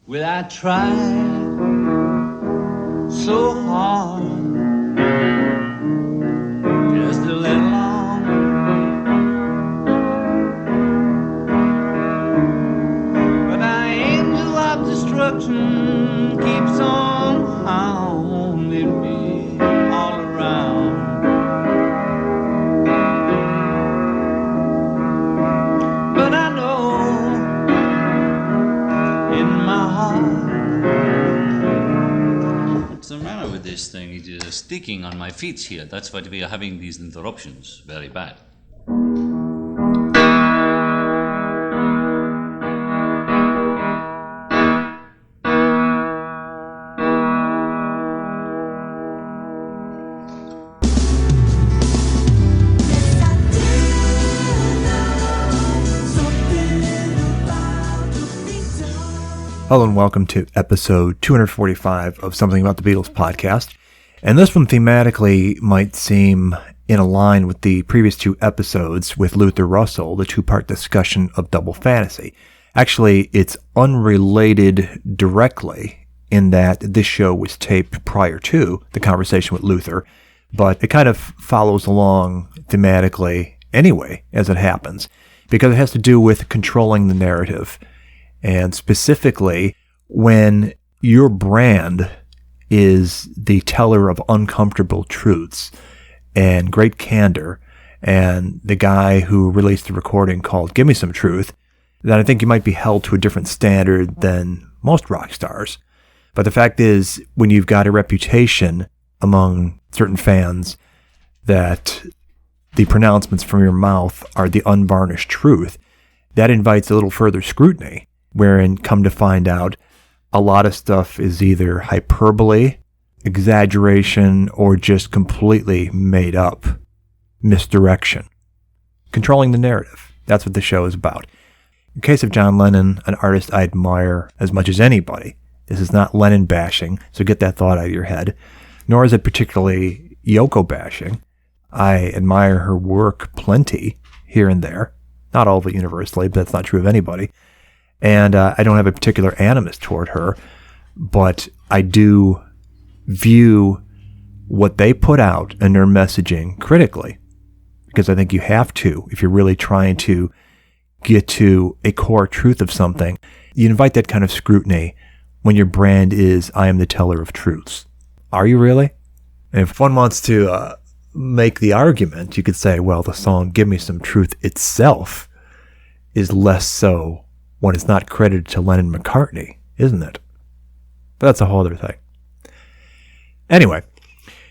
Well, I tried so hard just to let along, but my angel of destruction keeps on hounding me all around. But I know in my heart, what's the matter with this thing? It is sticking on my feet here. That's why we are having these interruptions. Very bad. Hello and welcome to episode 245 of Something About the Beatles podcast. And this one thematically might seem in a line with the previous two episodes with Luther Russell, the two-part discussion of Double Fantasy. Actually, it's unrelated directly in that this show was taped prior to the conversation with Luther, but it kind of follows along thematically anyway as it happens, because it has to do with controlling the narrative. And specifically, when your brand is the teller of uncomfortable truths and great candor, and the guy who released the recording called Give Me Some Truth, then I think you might be held to a different standard than most rock stars. But the fact is, when you've got a reputation among certain fans that the pronouncements from your mouth are the unvarnished truth, that invites a little further scrutiny. Wherein, come to find out, a lot of stuff is either hyperbole, exaggeration, or just completely made up misdirection. Controlling the narrative. That's what the show is about. In case of John Lennon, an artist I admire as much as anybody, this is not Lennon bashing, so get that thought out of your head, nor is it particularly Yoko bashing. I admire her work plenty, here and there. Not all of it universally, but that's not true of anybody. And I don't have a particular animus toward her, but I do view what they put out in their messaging critically, because I think you have to if you're really trying to get to a core truth of something. You invite that kind of scrutiny when your brand is, I am the teller of truths. Are you really? And if one wants to make the argument, you could say, well, the song Give Me Some Truth itself is less so when it's not credited to Lennon and McCartney, isn't it? But that's a whole other thing. Anyway,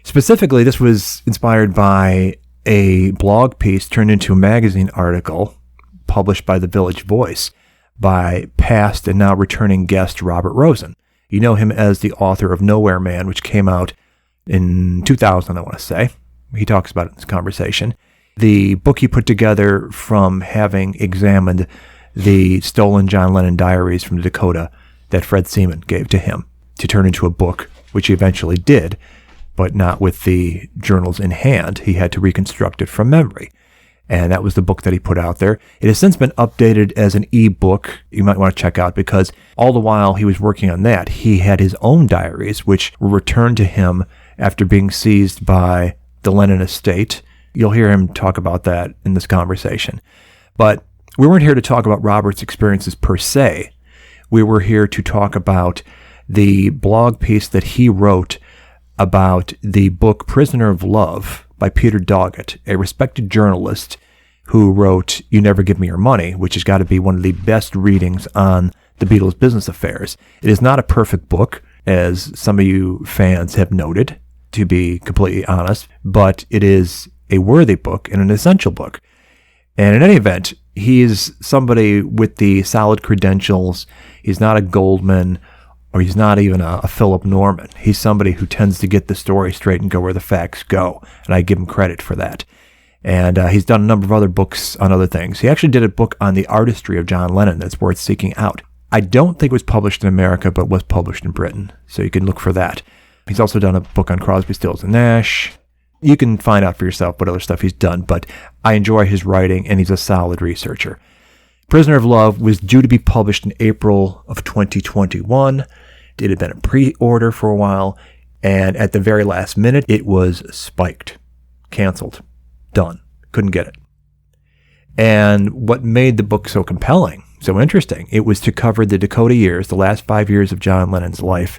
specifically, this was inspired by a blog piece turned into a magazine article published by the Village Voice by past and now returning guest Robert Rosen. You know him as the author of Nowhere Man, which came out in 2000, I want to say. He talks about it in this conversation. The book he put together from having examined the stolen John Lennon diaries from Dakota that Fred Seaman gave to him to turn into a book, which he eventually did, but not with the journals in hand. He had to reconstruct it from memory. And that was the book that he put out there. It has since been updated as an e-book you might want to check out, because all the while he was working on that, he had his own diaries, which were returned to him after being seized by the Lennon estate. You'll hear him talk about that in this conversation. But we weren't here to talk about Robert's experiences per se. We were here to talk about the blog piece that he wrote about the book Prisoner of Love by Peter Doggett, a respected journalist who wrote You Never Give Me Your Money, which has got to be one of the best readings on the Beatles' business affairs. It is not a perfect book, as some of you fans have noted, to be completely honest, but it is a worthy book and an essential book. And in any event, he's somebody with the solid credentials. He's not a Goldman, or he's not even a Philip Norman. He's somebody who tends to get the story straight and go where the facts go, and I give him credit for that. And he's done a number of other books on other things. He actually did a book on the artistry of John Lennon that's worth seeking out. I don't think it was published in America, but was published in Britain, so you can look for that. He's also done a book on Crosby, Stills, and Nash. You can find out for yourself what other stuff he's done, but I enjoy his writing, and he's a solid researcher. Prisoner of Love was due to be published in April of 2021. It had been a pre-order for a while, and at the very last minute, it was spiked, canceled, done. Couldn't get it. And what made the book so compelling, so interesting, it was to cover the Dakota years, the last 5 years of John Lennon's life,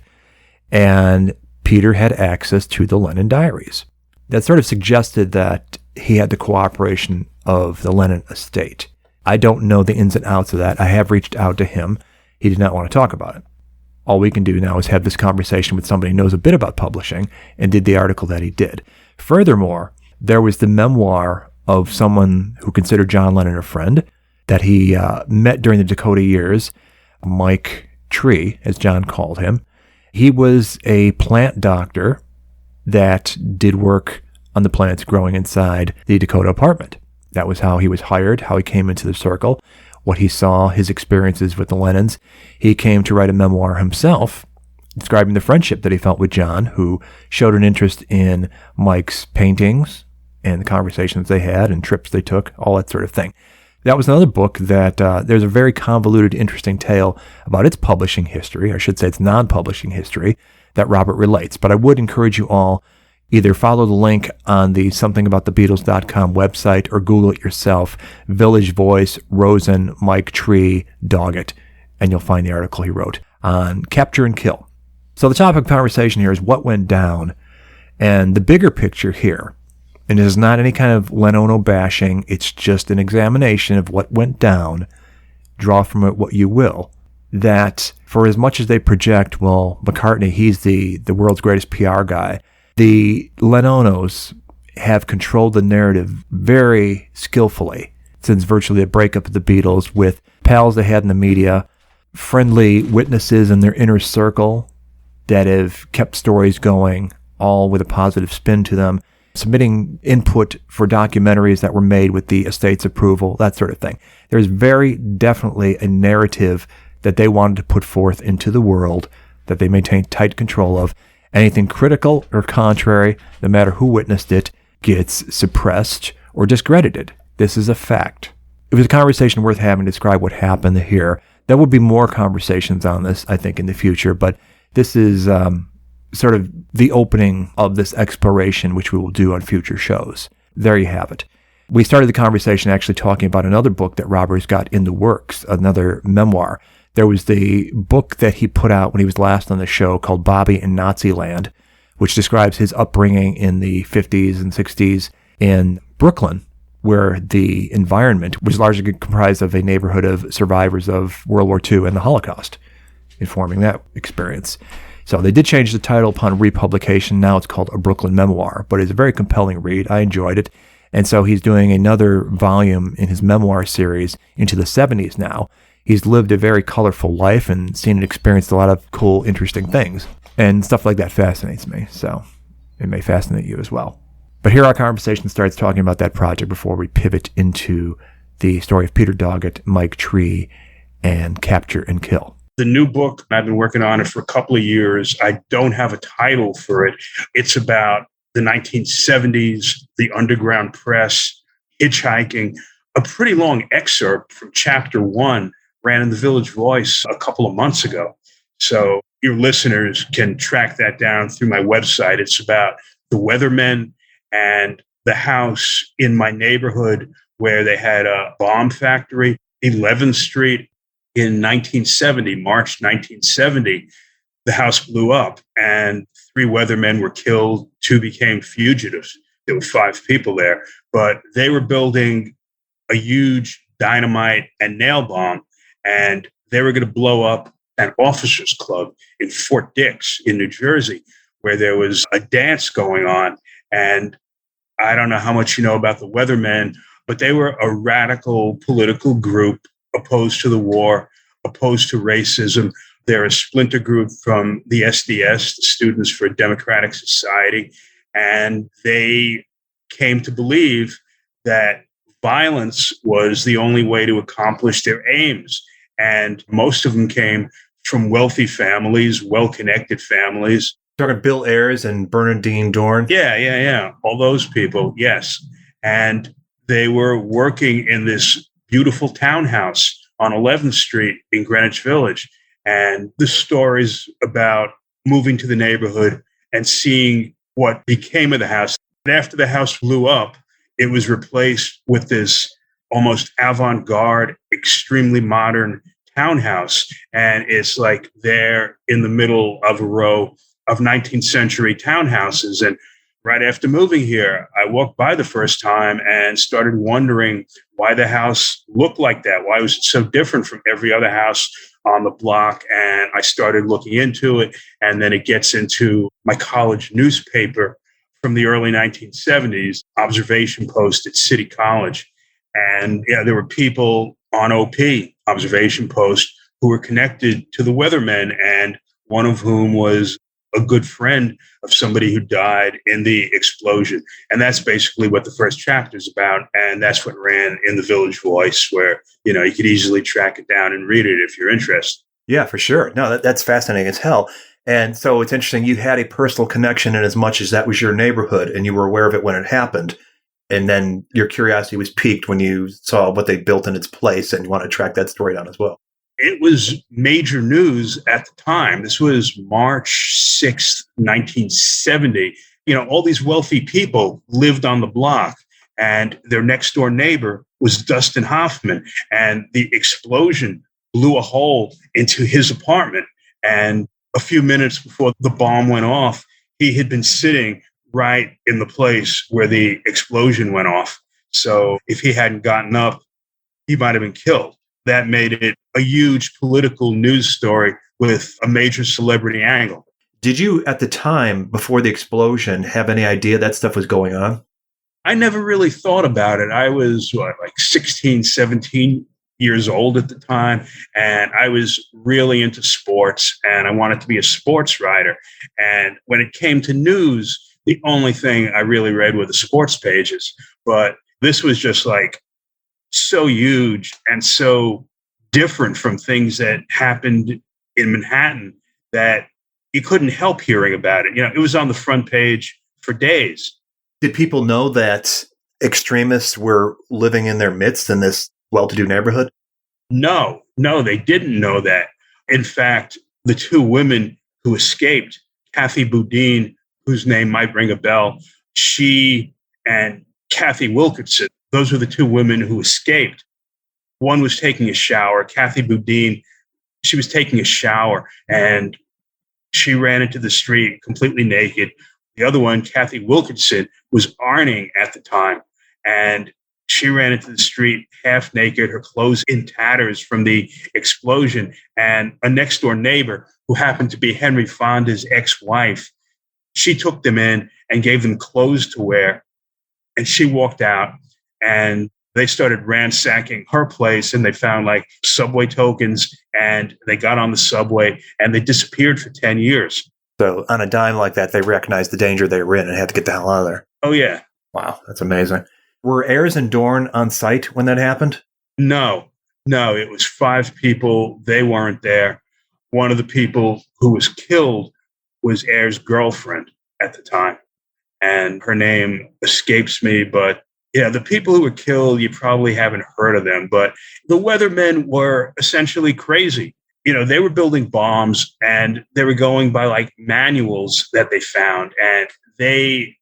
and Peter had access to the Lennon diaries. That sort of suggested that he had the cooperation of the Lennon estate. I don't know the ins and outs of that. I have reached out to him. He did not want to talk about it. All we can do now is have this conversation with somebody who knows a bit about publishing and did the article that he did. Furthermore, there was the memoir of someone who considered John Lennon a friend that he met during the Dakota years, Mike Tree, as John called him. He was a plant doctor that did work on the plants growing inside the Dakota apartment. That was how he was hired, how he came into the circle, what he saw, his experiences with the Lennons. He came to write a memoir himself, describing the friendship that he felt with John, who showed an interest in Mike's paintings and the conversations they had and trips they took, all that sort of thing. That was another book that there's a very convoluted, interesting tale about its publishing history, or I should say its non-publishing history, that Robert relates. But I would encourage you all, either follow the link on the somethingaboutthebeatles.com website or Google it yourself, Village Voice, Rosen, Mike Tree, Doggett, and you'll find the article he wrote on Capture and Kill. So the topic of conversation here is what went down, and the bigger picture here, and it is not any kind of Lennon bashing, it's just an examination of what went down, draw from it what you will, that for as much as they project, well, McCartney, he's the world's greatest PR guy, the Lennonos have controlled the narrative very skillfully since virtually the breakup of the Beatles, with pals they had in the media, friendly witnesses in their inner circle that have kept stories going, all with a positive spin to them, submitting input for documentaries that were made with the estate's approval, that sort of thing. There's very definitely a narrative that they wanted to put forth into the world that they maintain tight control of. Anything critical or contrary, no matter who witnessed it, gets suppressed or discredited. This is a fact. It was a conversation worth having to describe what happened here. There will be more conversations on this, I think, in the future, but this is sort of the opening of this exploration, which we will do on future shows. There you have it. We started the conversation actually talking about another book that Robert's got in the works, another memoir. There was the book that he put out when he was last on the show called Bobby in Naziland, which describes his upbringing in the 50s and 60s in Brooklyn, where the environment was largely comprised of a neighborhood of survivors of World War II and the Holocaust, informing that experience. So they did change the title upon republication. Now it's called A Brooklyn Memoir, but it's a very compelling read. I enjoyed it. And so he's doing another volume in his memoir series into the 70s now. He's lived a very colorful life and seen and experienced a lot of cool, interesting things. And stuff like that fascinates me. So it may fascinate you as well. But here our conversation starts talking about that project before we pivot into the story of Peter Doggett, Mike Tree, and Capture and Kill. The new book, I've been working on it for a couple of years. I don't have a title for it. It's about the 1970s, the underground press, hitchhiking. A pretty long excerpt from chapter 1 ran in the Village Voice a couple of months ago. So your listeners can track that down through my website. It's about the Weathermen and the house in my neighborhood where they had a bomb factory, 11th Street. In 1970, March 1970, the house blew up and 3 weathermen were killed. 2 became fugitives. There were 5 people there, but they were building a huge dynamite and nail bomb, and they were going to blow up an officers club in Fort Dix in New Jersey, where there was a dance going on. And I don't know how much you know about the Weathermen, but they were a radical political group opposed to the war, opposed to racism. They're a splinter group from the SDS, the Students for a Democratic Society, and they came to believe that violence was the only way to accomplish their aims. And most of them came from wealthy families, well-connected families. Talking Bill Ayers and Bernardine Dorn? Yeah. All those people, yes. And they were working in this beautiful townhouse on 11th Street in Greenwich Village. And the story's about moving to the neighborhood and seeing what became of the house. And after the house blew up, it was replaced with this almost avant-garde, extremely modern townhouse. And it's like there in the middle of a row of 19th century townhouses. And right after moving here, I walked by the first time and started wondering why the house looked like that. Why was it so different from every other house on the block? And I started looking into it. And then it gets into my college newspaper from the early 1970s, observation post at City College. And yeah, there were people on OP, observation post, who were connected to the weathermen, and one of whom was a good friend of somebody who died in the explosion. And that's basically what the first chapter is about. And that's what ran in the Village Voice, where, you could easily track it down and read it if you're interested. Yeah, for sure. No, that's fascinating as hell. And so it's interesting. You had a personal connection in as much as that was your neighborhood and you were aware of it when it happened. And then your curiosity was piqued when you saw what they built in its place and you want to track that story down as well. It was major news at the time. This was March 6th, 1970. All these wealthy people lived on the block, and their next door neighbor was Dustin Hoffman. And the explosion blew a hole into his apartment. And a few minutes before the bomb went off, he had been sitting right in the place where the explosion went off. So if he hadn't gotten up, he might have been killed. That made it a huge political news story with a major celebrity angle. Did you, at the time, before the explosion, have any idea that stuff was going on? I never really thought about it. I was like 16, 17 years old at the time, and I was really into sports, and I wanted to be a sports writer. And when it came to news, the only thing I really read were the sports pages. But this was just like so huge and so different from things that happened in Manhattan that you couldn't help hearing about it. It was on the front page for days. Did people know that extremists were living in their midst in this well-to-do neighborhood? No, they didn't know that. In fact, the two women who escaped, Kathy Boudin, whose name might ring a bell, she and Kathy Wilkerson, those were the two women who escaped. One was taking a shower. Kathy Boudin, she was taking a shower and she ran into the street completely naked. The other one, Kathy Wilkerson, was ironing at the time, and she ran into the street half naked, her clothes in tatters from the explosion. And a next door neighbor, who happened to be Henry Fonda's ex-wife, she took them in and gave them clothes to wear. And she walked out, and they started ransacking her place, and they found like subway tokens, and they got on the subway and they disappeared for 10 years. So on a dime like that, they recognized the danger they were in and had to get the hell out of there. Oh, yeah. Wow, that's amazing. Were Ayers and Dorn on site when that happened? No, it was 5 people. They weren't there. One of the people who was killed was Ayers' girlfriend at the time, and her name escapes me, but yeah, the people who were killed, you probably haven't heard of them, but the weathermen were essentially crazy. They were building bombs, and they were going by like manuals that they found, and they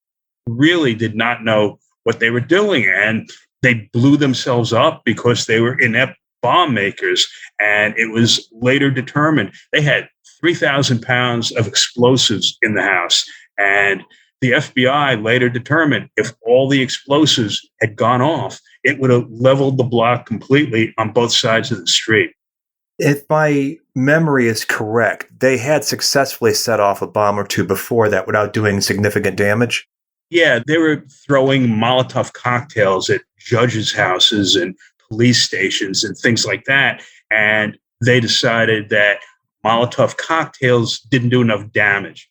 really did not know what they were doing. And they blew themselves up because they were inept bomb makers. And it was later determined they had 3,000 pounds of explosives in the house. And the FBI later determined if all the explosives had gone off, it would have leveled the block completely on both sides of the street. If my memory is correct, they had successfully set off a bomb or two before that without doing significant damage. Yeah, they were throwing Molotov cocktails at judges' houses and police stations and things like that. And they decided that Molotov cocktails didn't do enough damage,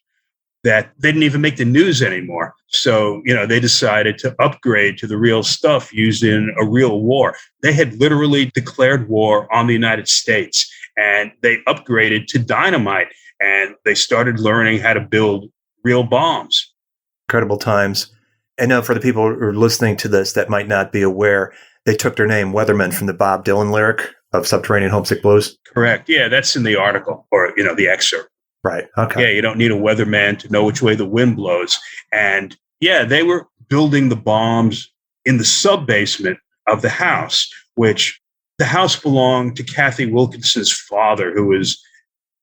that they didn't even make the news anymore. So, they decided to upgrade to the real stuff used in a real war. They had literally declared war on the United States, and they upgraded to dynamite, and they started learning how to build real bombs. Incredible times. I know for the people who are listening to this that might not be aware, they took their name, Weathermen, from the Bob Dylan lyric, of Subterranean Homesick Blues? Correct. Yeah, that's in the article or, the excerpt. Right. Okay. Yeah, you don't need a weatherman to know which way the wind blows. And yeah, they were building the bombs in the sub-basement of the house, which the house belonged to Kathy Wilkinson's father, who was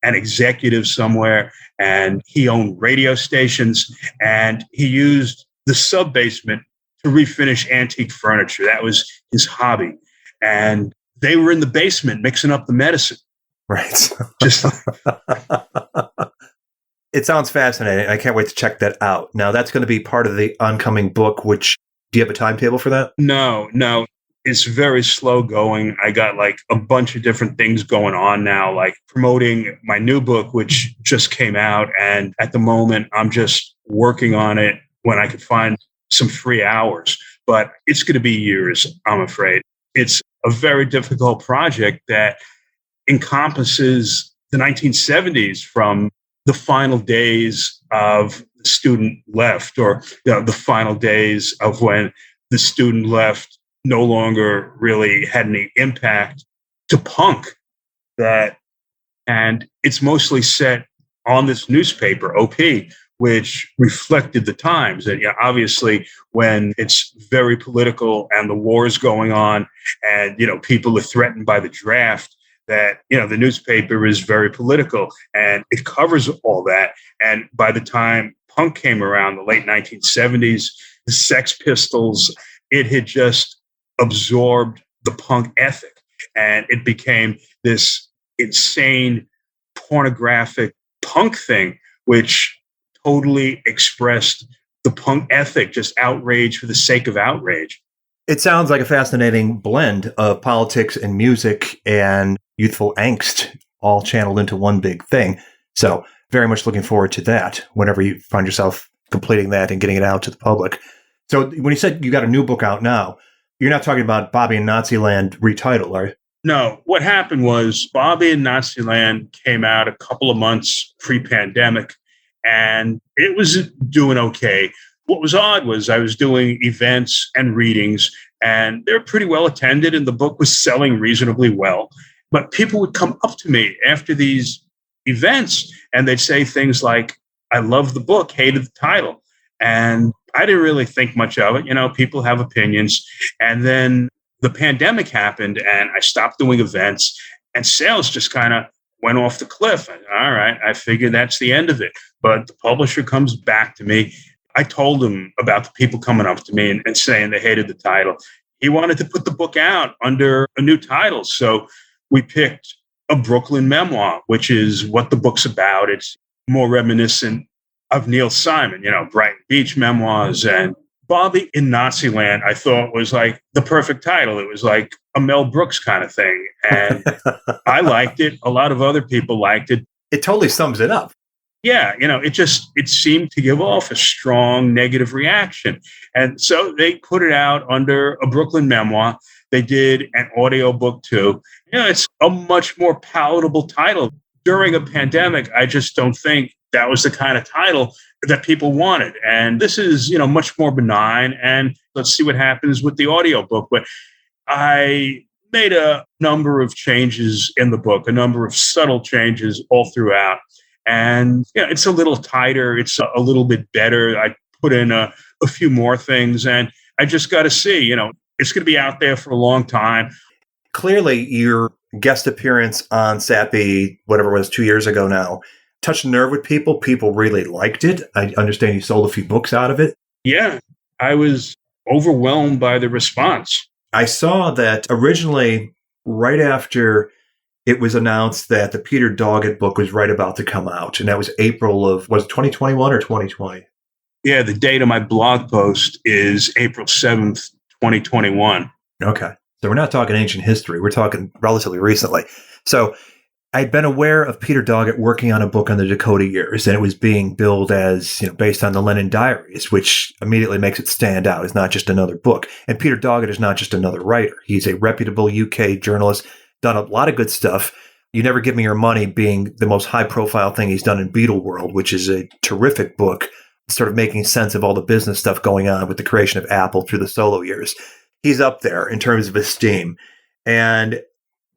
an executive somewhere, and he owned radio stations, and he used the sub-basement to refinish antique furniture. That was his hobby. And they were in the basement mixing up the medicine. Right. Just It sounds fascinating. I can't wait to check that out. Now, that's going to be part of the oncoming book, which, do you have a timetable for that? No. It's very slow going. I got like a bunch of different things going on now, like promoting my new book, which just came out. And at the moment, I'm just working on it when I could find some free hours. But it's going to be years, I'm afraid. It's a very difficult project that encompasses the 1970s, from the final days of the student left, or the final days of when the student left no longer really had any impact, to punk. And it's mostly set on this newspaper, OP, which reflected the times. And obviously, when it's very political and the war is going on, and people are threatened by the draft, that the newspaper is very political, and it covers all that. And by the time punk came around, the late 1970s, the Sex Pistols, it had just absorbed the punk ethic, and it became this insane pornographic punk thing, which totally expressed the punk ethic, just outrage for the sake of outrage. It sounds like a fascinating blend of politics and music and youthful angst, all channeled into one big thing. So very much looking forward to that whenever you find yourself completing that and getting it out to the public. So when you said you got a new book out now, you're not talking about Bobby and Naziland retitle, are you? No, what happened was Bobby and Naziland came out a couple of months pre-pandemic, and it was doing okay. What was odd was I was doing events and readings, and they're pretty well attended, and the book was selling reasonably well. But people would come up to me after these events, and they'd say things like, "I love the book, hated the title." And I didn't really think much of it. People have opinions. And then the pandemic happened, and I stopped doing events, and sales just kind of went off the cliff. All right, I figured that's the end of it. But the publisher comes back to me. I told him about the people coming up to me and saying they hated the title. He wanted to put the book out under a new title. So we picked a Brooklyn memoir, which is what the book's about. It's more reminiscent of Neil Simon, Brighton Beach memoirs. And Bobby in Naziland, I thought, was like the perfect title. It was like a Mel Brooks kind of thing. And I liked it. A lot of other people liked it. It totally sums it up. Yeah, it seemed to give off a strong negative reaction. And so they put it out under a Brooklyn memoir. They did an audio book too. It's a much more palatable title. During a pandemic, I just don't think that was the kind of title that people wanted. And this is, much more benign. And let's see what happens with the audio book. But I made a number of changes in the book, a number of subtle changes all throughout. And it's a little tighter. It's a little bit better. I put in a few more things, and I just got to see, it's going to be out there for a long time. Clearly, your guest appearance on Sappy, whatever it was, 2 years ago now, touched a nerve with people. People really liked it. I understand you sold a few books out of it. Yeah, I was overwhelmed by the response. I saw that originally, right after it was announced that the Peter Doggett book was right about to come out, and that was April of, was it 2021 or 2020? Yeah, the date of my blog post is April 7th, 2021. Okay. So we're not talking ancient history. We're talking relatively recently. So I'd been aware of Peter Doggett working on a book on the Dakota years, and it was being billed as, based on the Lennon Diaries, which immediately makes it stand out. It's not just another book. And Peter Doggett is not just another writer. He's a reputable UK journalist, done a lot of good stuff. You Never Give Me Your Money being the most high-profile thing he's done in Beatle World, which is a terrific book, sort of making sense of all the business stuff going on with the creation of Apple through the solo years. He's up there in terms of esteem. And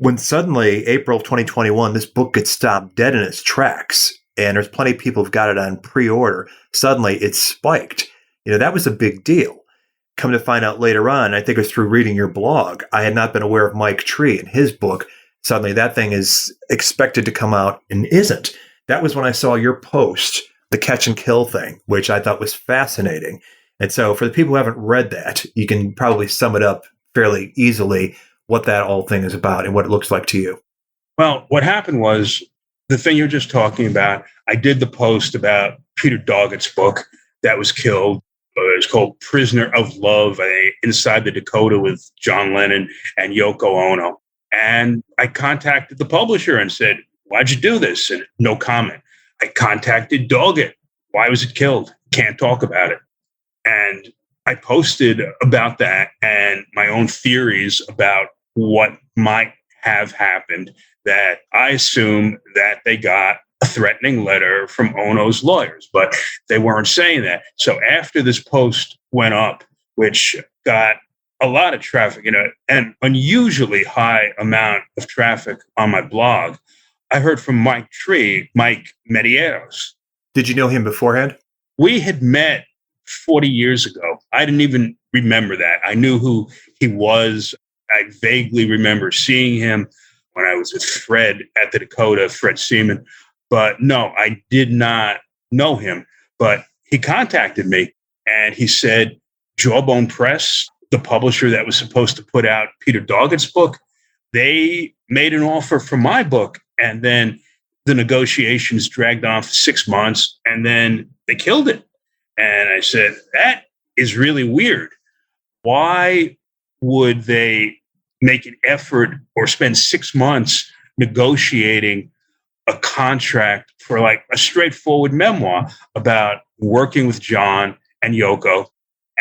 when suddenly, April of 2021, this book gets stopped dead in its tracks, and there's plenty of people who've got it on pre-order, suddenly it spiked. That was a big deal. Come to find out later on, I think it was through reading your blog, I had not been aware of Mike Tree and his book. Suddenly that thing is expected to come out and isn't. That was when I saw your post, the catch and kill thing, which I thought was fascinating. And so for the people who haven't read that, you can probably sum it up fairly easily what that whole thing is about and what it looks like to you. Well, what happened was the thing you're just talking about. I did the post about Peter Doggett's book that was killed. It was called Prisoner of Love, Inside the Dakota with John Lennon and Yoko Ono. And I contacted the publisher and said, why'd you do this? And no comment. I contacted Doggett. Why was it killed? Can't talk about it. And I posted about that and my own theories about what might have happened, that I assume that they got a threatening letter from Ono's lawyers, but they weren't saying that. So after this post went up, which got a lot of traffic, an unusually high amount of traffic on my blog, I heard from Mike Tree, Mike Medeiros. Did you know him beforehand? We had met 40 years ago. I didn't even remember that. I knew who he was. I vaguely remember seeing him when I was with Fred at the Dakota, Fred Seaman. But no, I did not know him. But he contacted me and he said, Jawbone Press, the publisher that was supposed to put out Peter Doggett's book, they made an offer for my book. And then the negotiations dragged on for 6 months and then they killed it. And I said, that is really weird. Why would they make an effort or spend 6 months negotiating a contract for like a straightforward memoir about working with John and Yoko,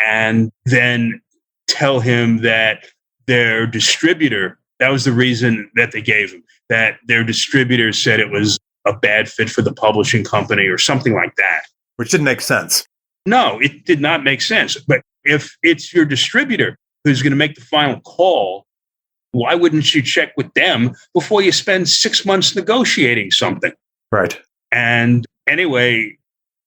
and then tell him that their distributor, that was the reason that they gave him, that their distributor said it was a bad fit for the publishing company or something like that. Which didn't make sense. No, it did not make sense. But if it's your distributor who's going to make the final call, why wouldn't you check with them before you spend 6 months negotiating something? Right. And anyway,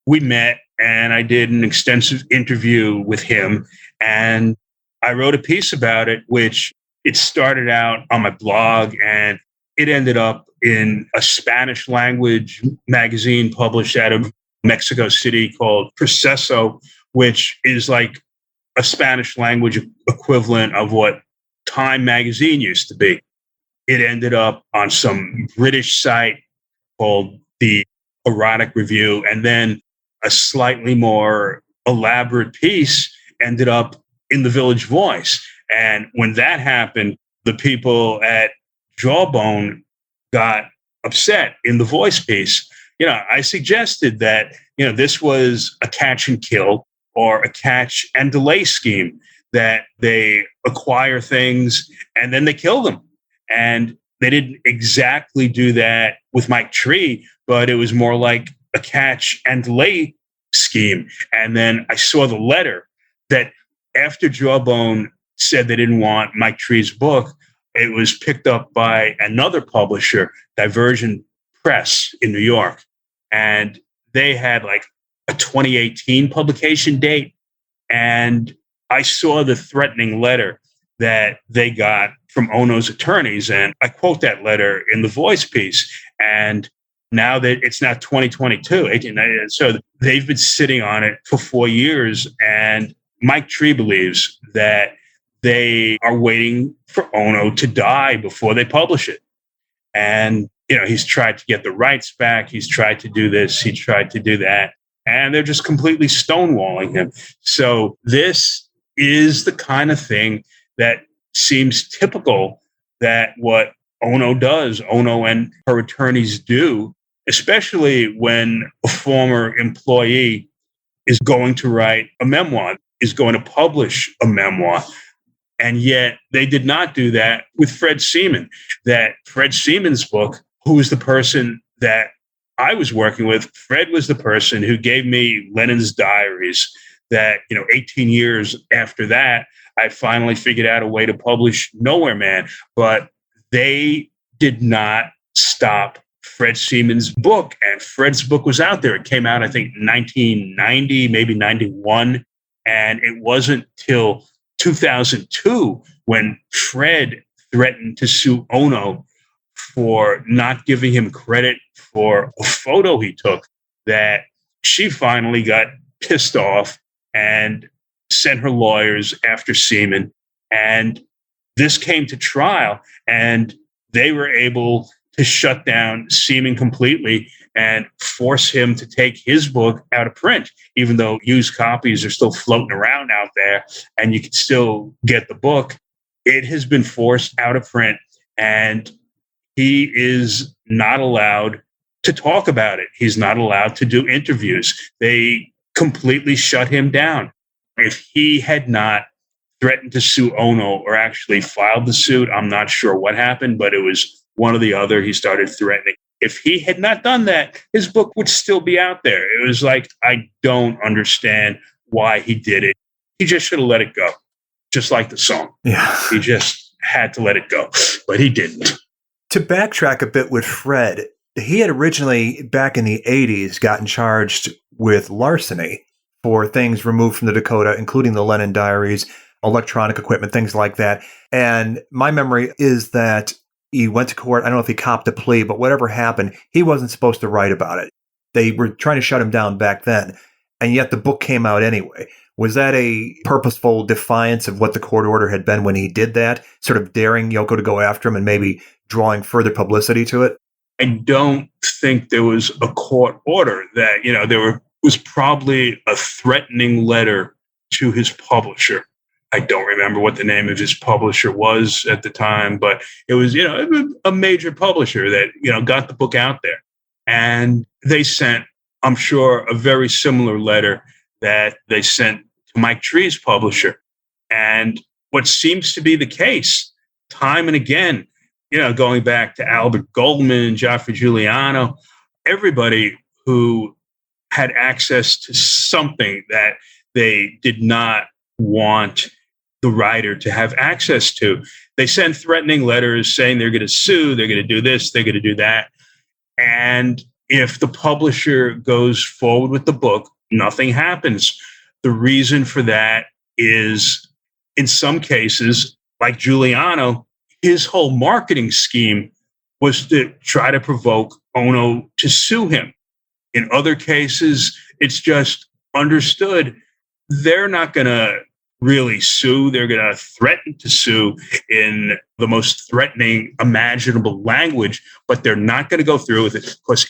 we met and I did an extensive interview with him and I wrote a piece about it, which it started out on my blog and it ended up in a Spanish language magazine published out of Mexico City called Proceso, which is like a Spanish language equivalent of what Time magazine used to be. It ended up on some British site called the Erotic Review, and then a slightly more elaborate piece ended up in the Village Voice. And when that happened, the people at Jawbone got upset in the Voice piece. I suggested that, this was a catch and kill or a catch and delay scheme, that they acquire things and then they kill them. And they didn't exactly do that with Mike Tree, but it was more like a catch and delay scheme. And then I saw the letter that after Jawbone said they didn't want Mike Tree's book, it was picked up by another publisher, Divergent Press in New York. And they had like a 2018 publication date. And I saw the threatening letter that they got from Ono's attorneys. And I quote that letter in the Voice piece. And now that it's now 2022, so they've been sitting on it for 4 years. And Mike Tree believes that they are waiting for Ono to die before they publish it. And, he's tried to get the rights back. He's tried to do this. He tried to do that. And they're just completely stonewalling him. So this is the kind of thing that seems typical that what Ono does, Ono and her attorneys do, especially when a former employee is going to write a memoir, is going to publish a memoir. And yet they did not do that with Fred Seaman. That Fred Seaman's book, who was the person that I was working with, Fred was the person who gave me Lennon's diaries that, 18 years after that, I finally figured out a way to publish Nowhere Man. But they did not stop Fred Seaman's book. And Fred's book was out there. It came out, I think, 1990, maybe 91. And it wasn't till 2002 when Fred threatened to sue Ono for not giving him credit for a photo he took, that she finally got pissed off and sent her lawyers after Seaman. And this came to trial, and they were able to shut down Seaman completely and force him to take his book out of print, even though used copies are still floating around out there and you can still get the book. It has been forced out of print, and he is not allowed to talk about it. He's not allowed to do interviews. They completely shut him down. If he had not threatened to sue Ono or actually filed the suit, I'm not sure what happened, but it was one or the other. He started threatening. If he had not done that, his book would still be out there. It was like, I don't understand why he did it. He just should have let it go, just like the song. Yeah. He just had to let it go, but he didn't. To backtrack a bit with Fred, he had originally, back in the 80s, gotten charged with larceny for things removed from the Dakota, including the Lennon diaries, electronic equipment, things like that. And my memory is that he went to court. I don't know if he copped a plea, but whatever happened, he wasn't supposed to write about it. They were trying to shut him down back then, and yet the book came out anyway. Was that a purposeful defiance of what the court order had been when he did that, sort of daring Yoko to go after him and maybe drawing further publicity to it? I don't think there was a court order. That, there was probably a threatening letter to his publisher. I don't remember what the name of his publisher was at the time, but it was, a major publisher that, got the book out there. And they sent, I'm sure, a very similar letter that they sent to Mike Tree's publisher. And what seems to be the case time and again, going back to Albert Goldman, Geoffrey Giuliano, everybody who had access to something that they did not want the writer to have access to, they send threatening letters saying they're going to sue, they're going to do this, they're going to do that. And if the publisher goes forward with the book, nothing happens. The reason for that is, in some cases, like Giuliano, his whole marketing scheme was to try to provoke Ono to sue him. In other cases, it's just understood they're not going to really sue. They're going to threaten to sue in the most threatening imaginable language, but they're not going to go through with it because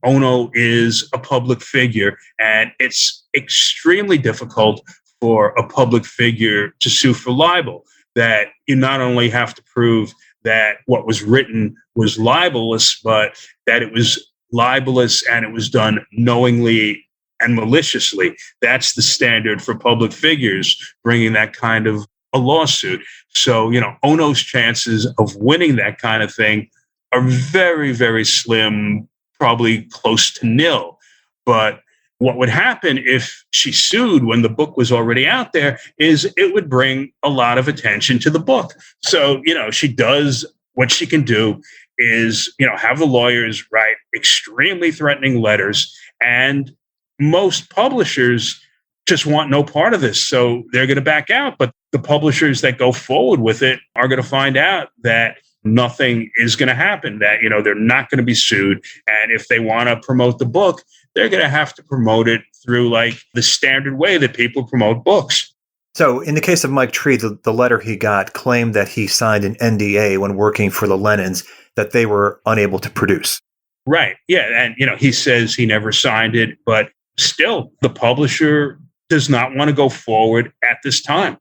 Ono is a public figure, and it's extremely difficult for a public figure to sue for libel. That you not only have to prove that what was written was libelous, but that it was libelous and it was done knowingly and maliciously. That's the standard for public figures bringing that kind of a lawsuit. So, Ono's chances of winning that kind of thing are very, very slim, probably close to nil. But what would happen if she sued when the book was already out there is it would bring a lot of attention to the book. So, she does what she can do is, have the lawyers write extremely threatening letters, and most publishers just want no part of this. So they're going to back out. But the publishers that go forward with it are going to find out that nothing is going to happen, that, they're not going to be sued. And if they want to promote the book, they're going to have to promote it through like the standard way that people promote books. So in the case of Mike Tree, the letter he got claimed that he signed an NDA when working for the Lennons that they were unable to produce. Right. Yeah. And, he says he never signed it, but still the publisher does not want to go forward at this time.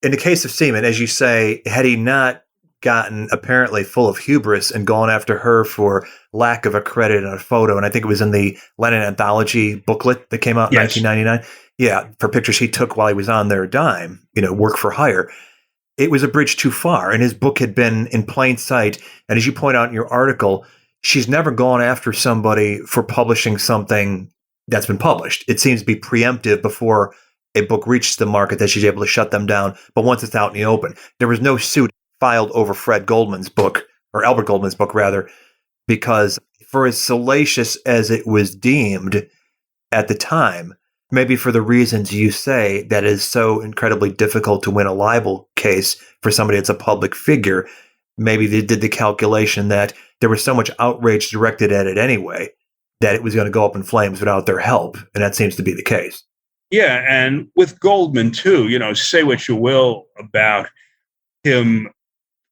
In the case of Seaman, as you say, had he not gotten apparently full of hubris and gone after her for lack of a credit on a photo, and I think it was in the Lennon Anthology booklet that came out in 1999. Yeah, for pictures he took while he was on their dime, work for hire. It was a bridge too far, and his book had been in plain sight. And as you point out in your article, she's never gone after somebody for publishing something that's been published. It seems to be preemptive before a book reaches the market that she's able to shut them down. But once it's out in the open, there was no suit filed over Fred Goldman's book or Albert Goldman's book rather, because for as salacious as it was deemed at the time, maybe for the reasons you say, that is so incredibly difficult to win a libel case for somebody that's a public figure, maybe they did the calculation that there was so much outrage directed at it anyway that it was going to go up in flames without their help. And that seems to be the case. Yeah. And with Goldman, too, say what you will about him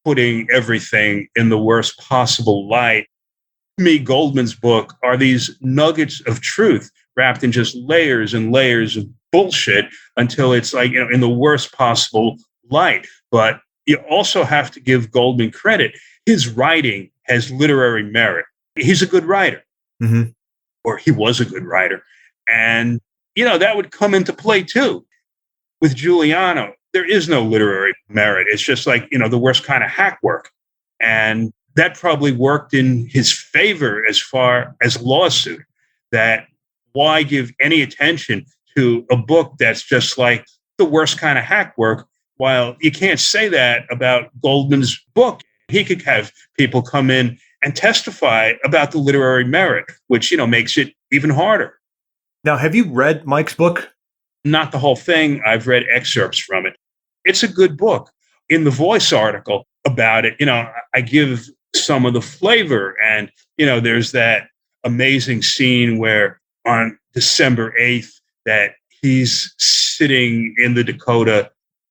putting everything in the worst possible light. To me, Goldman's book are these nuggets of truth wrapped in just layers and layers of bullshit until it's like, in the worst possible light. But you also have to give Goldman credit. His writing has literary merit. He's a good writer, or he was a good writer. And, that would come into play too. With Giuliano, there is no literary merit. It's just like, the worst kind of hack work. And that probably worked in his favor as far as a lawsuit, that why give any attention to a book that's just like the worst kind of hack work, while you can't say that about Goldman's book. He could have people come in and testify about the literary merit, which, makes it even harder. Now, have you read Mike's book? Not the whole thing. I've read excerpts from it. It's a good book. In the Voice article about it, I give some of the flavor. And, there's that amazing scene where on December 8th that he's sitting in the Dakota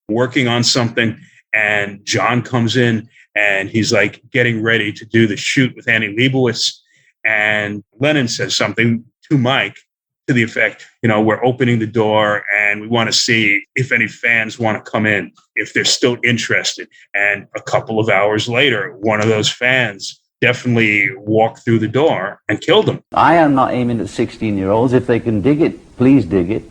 working on something, and John comes in and he's like getting ready to do the shoot with Annie Leibovitz. And Lennon says something to Mike to the effect, we're opening the door and we want to see if any fans want to come in, if they're still interested. And a couple of hours later, one of those fans definitely walked through the door and killed him. I am not aiming at 16-year-olds. If they can dig it, please dig it.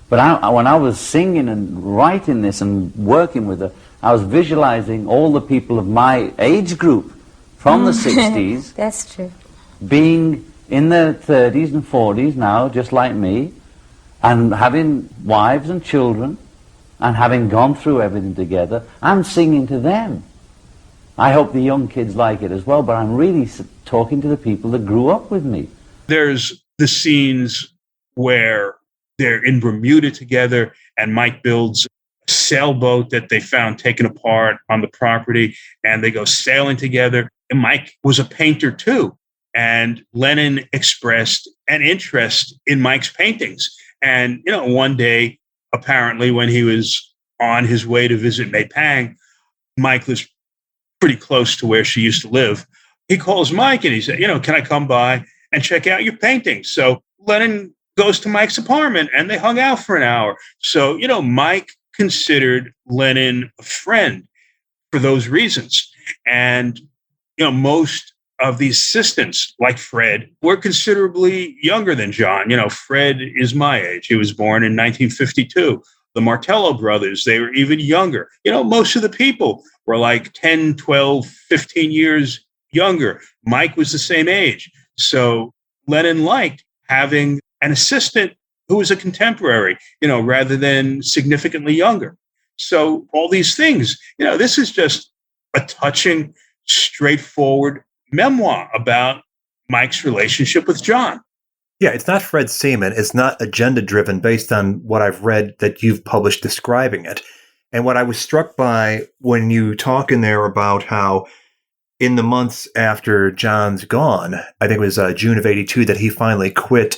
But when I was singing and writing this and working with her, I was visualizing all the people of my age group from the 60s. That's true. Being in their 30s and 40s now, just like me, and having wives and children, and having gone through everything together, I'm singing to them. I hope the young kids like it as well, but I'm really talking to the people that grew up with me. There's the scenes where they're in Bermuda together, and Mike builds a sailboat that they found taken apart on the property, and they go sailing together. And Mike was a painter too. And Lennon expressed an interest in Mike's paintings. And, one day, apparently, when he was on his way to visit May Pang, Mike was pretty close to where she used to live. He calls Mike and he said, can I come by and check out your paintings? So Lennon goes to Mike's apartment and they hung out for an hour. So, Mike considered Lennon a friend for those reasons. And, most of the assistants, like Fred, were considerably younger than John. Fred is my age. He was born in 1952. The Martello brothers, they were even younger. Most of the people were like 10, 12, 15 years younger. Mike was the same age. So Lennon liked having an assistant who was a contemporary, rather than significantly younger. So all these things, this is just a touching, straightforward memoir about Mike's relationship with John. Yeah, it's not Fred Seaman. It's not agenda-driven based on what I've read that you've published describing it. And what I was struck by when you talk in there about how in the months after John's gone, I think it was June of 82, that he finally quit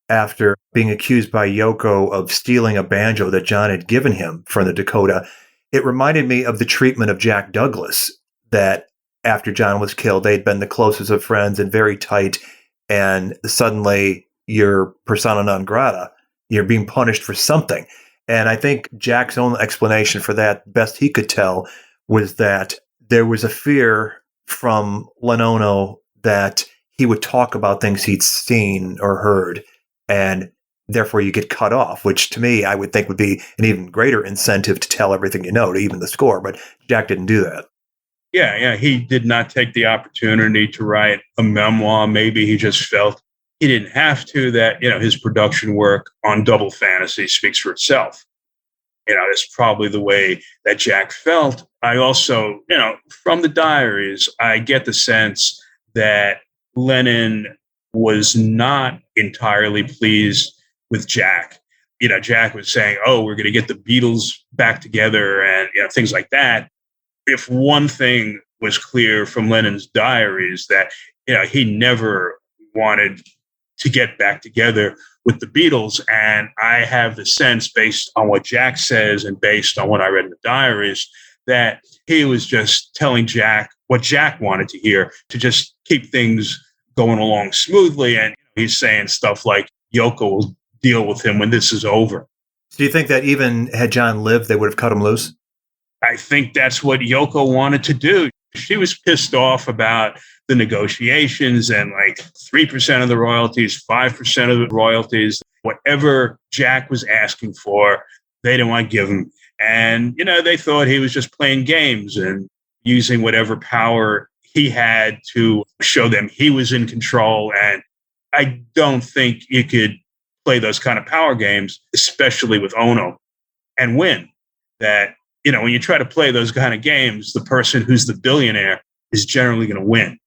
after being accused by Yoko of stealing a banjo that John had given him from the Dakota. It reminded me of the treatment of Jack Douglas, that after John was killed, they'd been the closest of friends and very tight, and suddenly you're persona non grata. You're being punished for something. And I think Jack's own explanation for that, best he could tell, was that there was a fear from Lenono that he would talk about things he'd seen or heard, and therefore you get cut off, which to me, I would think would be an even greater incentive to tell everything you know, to even the score. But Jack didn't do that. Yeah, he did not take the opportunity to write a memoir. Maybe he just felt he didn't have to, that, his production work on Double Fantasy speaks for itself. That's probably the way that Jack felt. I also, from the diaries, I get the sense that Lennon was not entirely pleased with Jack. Jack was saying, "Oh, we're going to get the Beatles back together," and things like that. If one thing was clear from Lennon's diaries, that he never wanted to get back together with the Beatles. And I have the sense, based on what Jack says and based on what I read in the diaries, that he was just telling Jack what Jack wanted to hear, to just keep things going along smoothly. And he's saying stuff like, Yoko will deal with him when this is over. So do you think that even had John lived, they would have cut him loose? I think that's what Yoko wanted to do. She was pissed off about the negotiations and 3% of the royalties, 5% of the royalties, whatever Jack was asking for, they didn't want to give him. And, they thought he was just playing games and using whatever power he had to show them he was in control. And I don't think you could play those kind of power games, especially with Ono, and win. That, when you try to play those kind of games, the person who's the billionaire is generally going to win.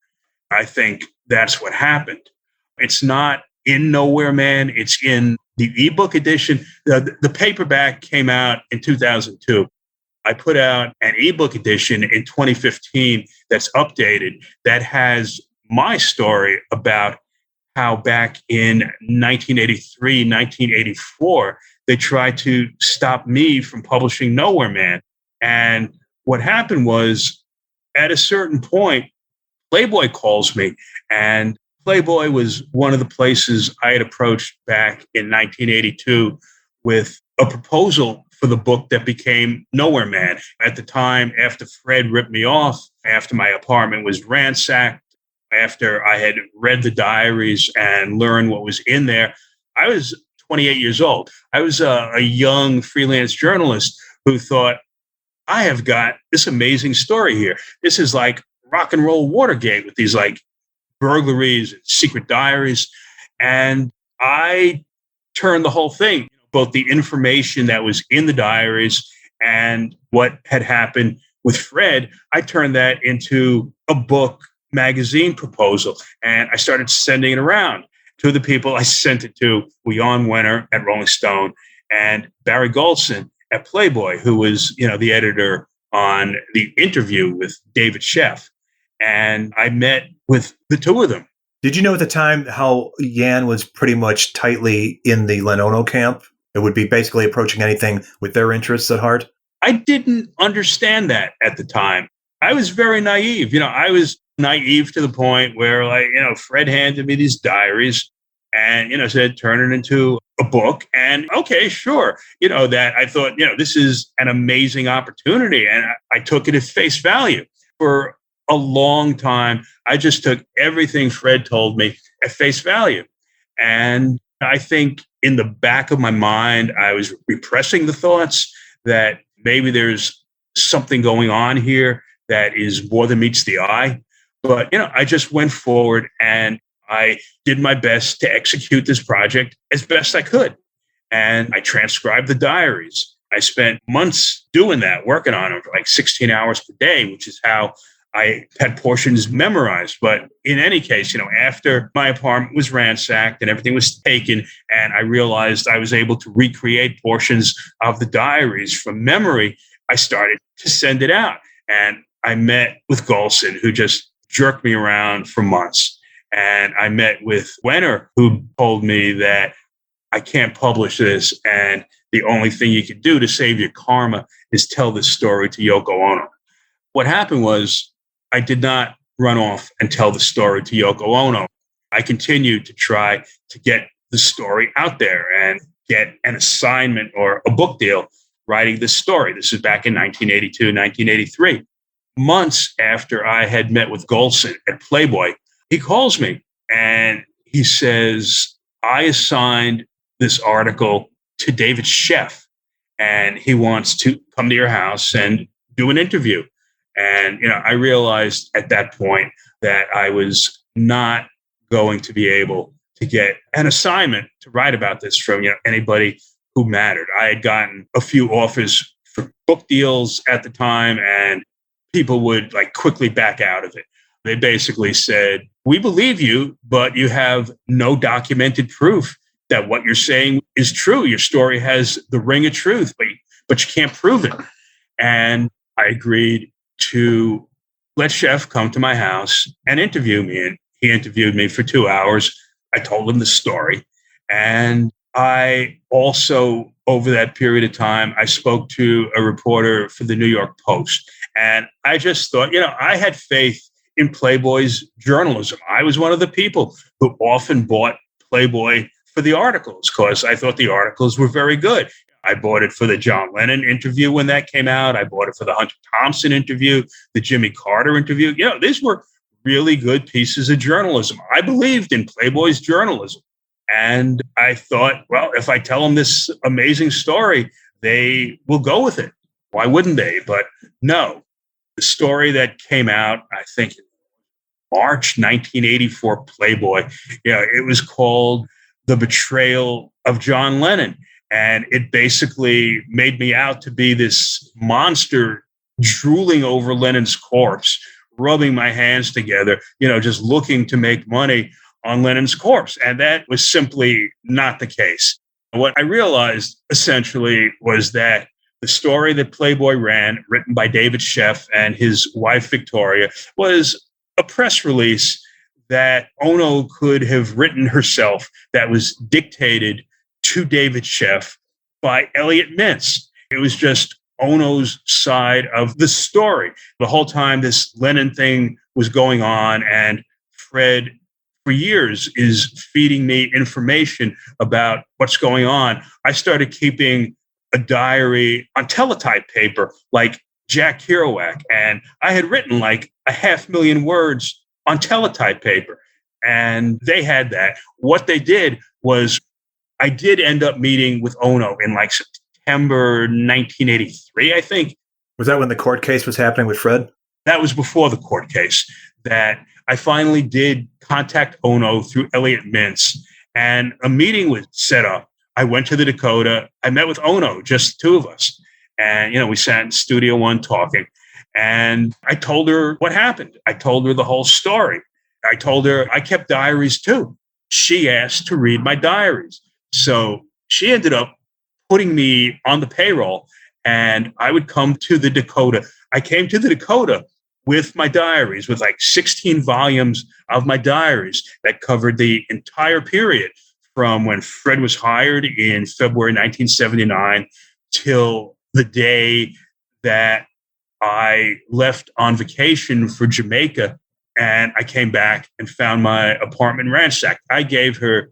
I think that's what happened. It's not in Nowhere Man. It's in the ebook edition. The paperback came out in 2002. I put out an ebook edition in 2015 that's updated, that has my story about how back in 1983, 1984, they tried to stop me from publishing Nowhere Man. And what happened was, at a certain point, Playboy calls me, and Playboy was one of the places I had approached back in 1982 with a proposal for the book that became Nowhere Man. At the time, after Fred ripped me off, after my apartment was ransacked, after I had read the diaries and learned what was in there, I was 28 years old. I was a young freelance journalist who thought, I have got this amazing story here. This is like rock and roll Watergate with these burglaries and secret diaries. And I turned the whole thing, both the information that was in the diaries and what had happened with Fred, I turned that into a book magazine proposal. And I started sending it around to the people I sent it to: Jan Wenner at Rolling Stone and Barry Goldson at Playboy, who was, the editor on the interview with David Sheff. And I met with the two of them. Did you know at the time how Jan was pretty much tightly in the Len-Ono camp? It would be basically approaching anything with their interests at heart? I didn't understand that at the time. I was very naive. I was naive to the point where, Fred handed me these diaries and, said, turn it into a book. And okay, sure. That I thought, this is an amazing opportunity. And I took it at face value. For a long time, I just took everything Fred told me at face value. And I think in the back of my mind, I was repressing the thoughts that maybe there's something going on here that is more than meets the eye. But, I just went forward and I did my best to execute this project as best I could. And I transcribed the diaries. I spent months doing that, working on them for 16 hours per day, which is how I had portions memorized. But in any case, after my apartment was ransacked and everything was taken, and I realized I was able to recreate portions of the diaries from memory, I started to send it out. And I met with Golson, who just jerked me around for months. And I met with Wenner, who told me that I can't publish this, and the only thing you can do to save your karma is tell this story to Yoko Ono. What happened was, I did not run off and tell the story to Yoko Ono. I continued to try to get the story out there and get an assignment or a book deal writing this story. This is back in 1982, 1983. Months after I had met with Golson at Playboy, he calls me and he says, I assigned this article to David Sheff, and he wants to come to your house and do an interview. And, I realized at that point that I was not going to be able to get an assignment to write about this from, anybody who mattered. I had gotten a few offers for book deals at the time, and people would like quickly back out of it. They basically said, "We believe you, but you have no documented proof that what you're saying is true. Your story has the ring of truth, but you can't prove it." And I agreed to let Chef come to my house and interview me. And he interviewed me for 2 hours. I told him the story. And I also, over that period of time, I spoke to a reporter for the New York Post. And I just thought, I had faith in Playboy's journalism. I was one of the people who often bought Playboy for the articles because I thought the articles were very good. I bought it for the John Lennon interview when that came out. I bought it for the Hunter Thompson interview, the Jimmy Carter interview. These were really good pieces of journalism. I believed in Playboy's journalism. And I thought, well, if I tell them this amazing story, they will go with it. Why wouldn't they? But no, the story that came out, I think, in March 1984 Playboy, it was called The Betrayal of John Lennon. And it basically made me out to be this monster drooling over Lennon's corpse, rubbing my hands together, just looking to make money on Lennon's corpse. And that was simply not the case. What I realized essentially was that the story that Playboy ran, written by David Sheff and his wife, Victoria, was a press release that Ono could have written herself that was dictated to David Sheff by Elliot Mintz. It was just Ono's side of the story. The whole time this Lennon thing was going on, and Fred, for years, is feeding me information about what's going on. I started keeping a diary on teletype paper like Jack Kerouac, and I had written like 500,000 words on teletype paper, and they had that. What they did was I did end up meeting with Ono in like September 1983, I think. Was that when the court case was happening with Fred? That was before the court case, that I finally did contact Ono through Elliot Mintz, and a meeting was set up. I went to the Dakota. I met with Ono, just the two of us. And, we sat in Studio One talking. And I told her what happened. I told her the whole story. I told her I kept diaries too. She asked to read my diaries. So she ended up putting me on the payroll, and I would come to the Dakota. I came to the Dakota with my diaries, with like 16 volumes of my diaries that covered the entire period from when Fred was hired in February 1979 till the day that I left on vacation for Jamaica, and I came back and found my apartment ransacked. I gave her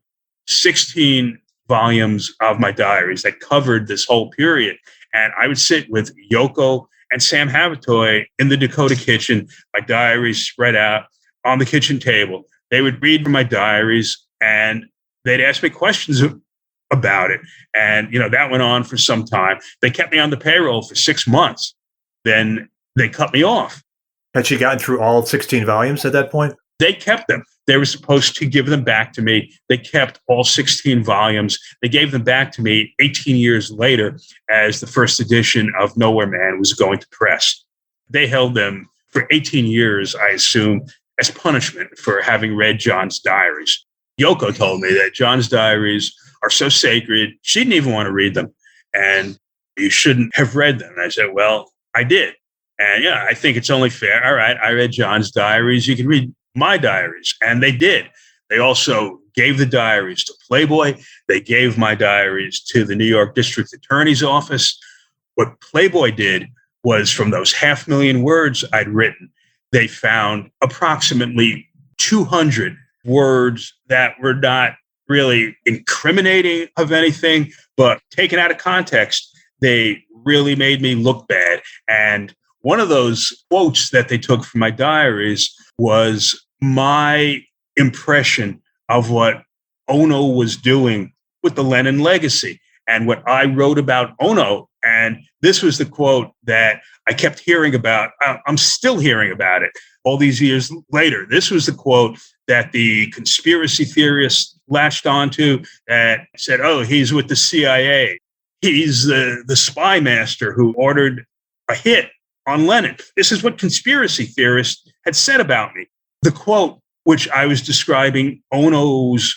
16 volumes of my diaries that covered this whole period. And I would sit with Yoko and Sam Havatoy in the Dakota kitchen, my diaries spread out on the kitchen table. They would read from my diaries, and they'd ask me questions about it. And, that went on for some time. They kept me on the payroll for 6 months. Then they cut me off. Had she gotten through all 16 volumes at that point? They kept them. They were supposed to give them back to me. They kept all 16 volumes. They gave them back to me 18 years later as the first edition of Nowhere Man was going to press. They held them for 18 years, I assume, as punishment for having read John's diaries. Yoko told me that John's diaries are so sacred, she didn't even want to read them. And you shouldn't have read them. And I said, well, I did. And I think it's only fair. All right, I read John's diaries. You can read my diaries. And they did. They also gave the diaries to Playboy. They gave my diaries to the New York District Attorney's Office. What Playboy did was, from those 500,000 words I'd written, they found approximately 200 words that were not really incriminating of anything, but taken out of context, they really made me look bad. And one of those quotes that they took from my diaries was my impression of what Ono was doing with the Lennon legacy and what I wrote about Ono. And this was the quote that I kept hearing about. I'm still hearing about it all these years later. This was the quote that the conspiracy theorists latched onto, that said, oh, he's with the CIA. he's the spy master who ordered a hit on Lenin. This is what conspiracy theorists had said about me. The quote, which I was describing Ono's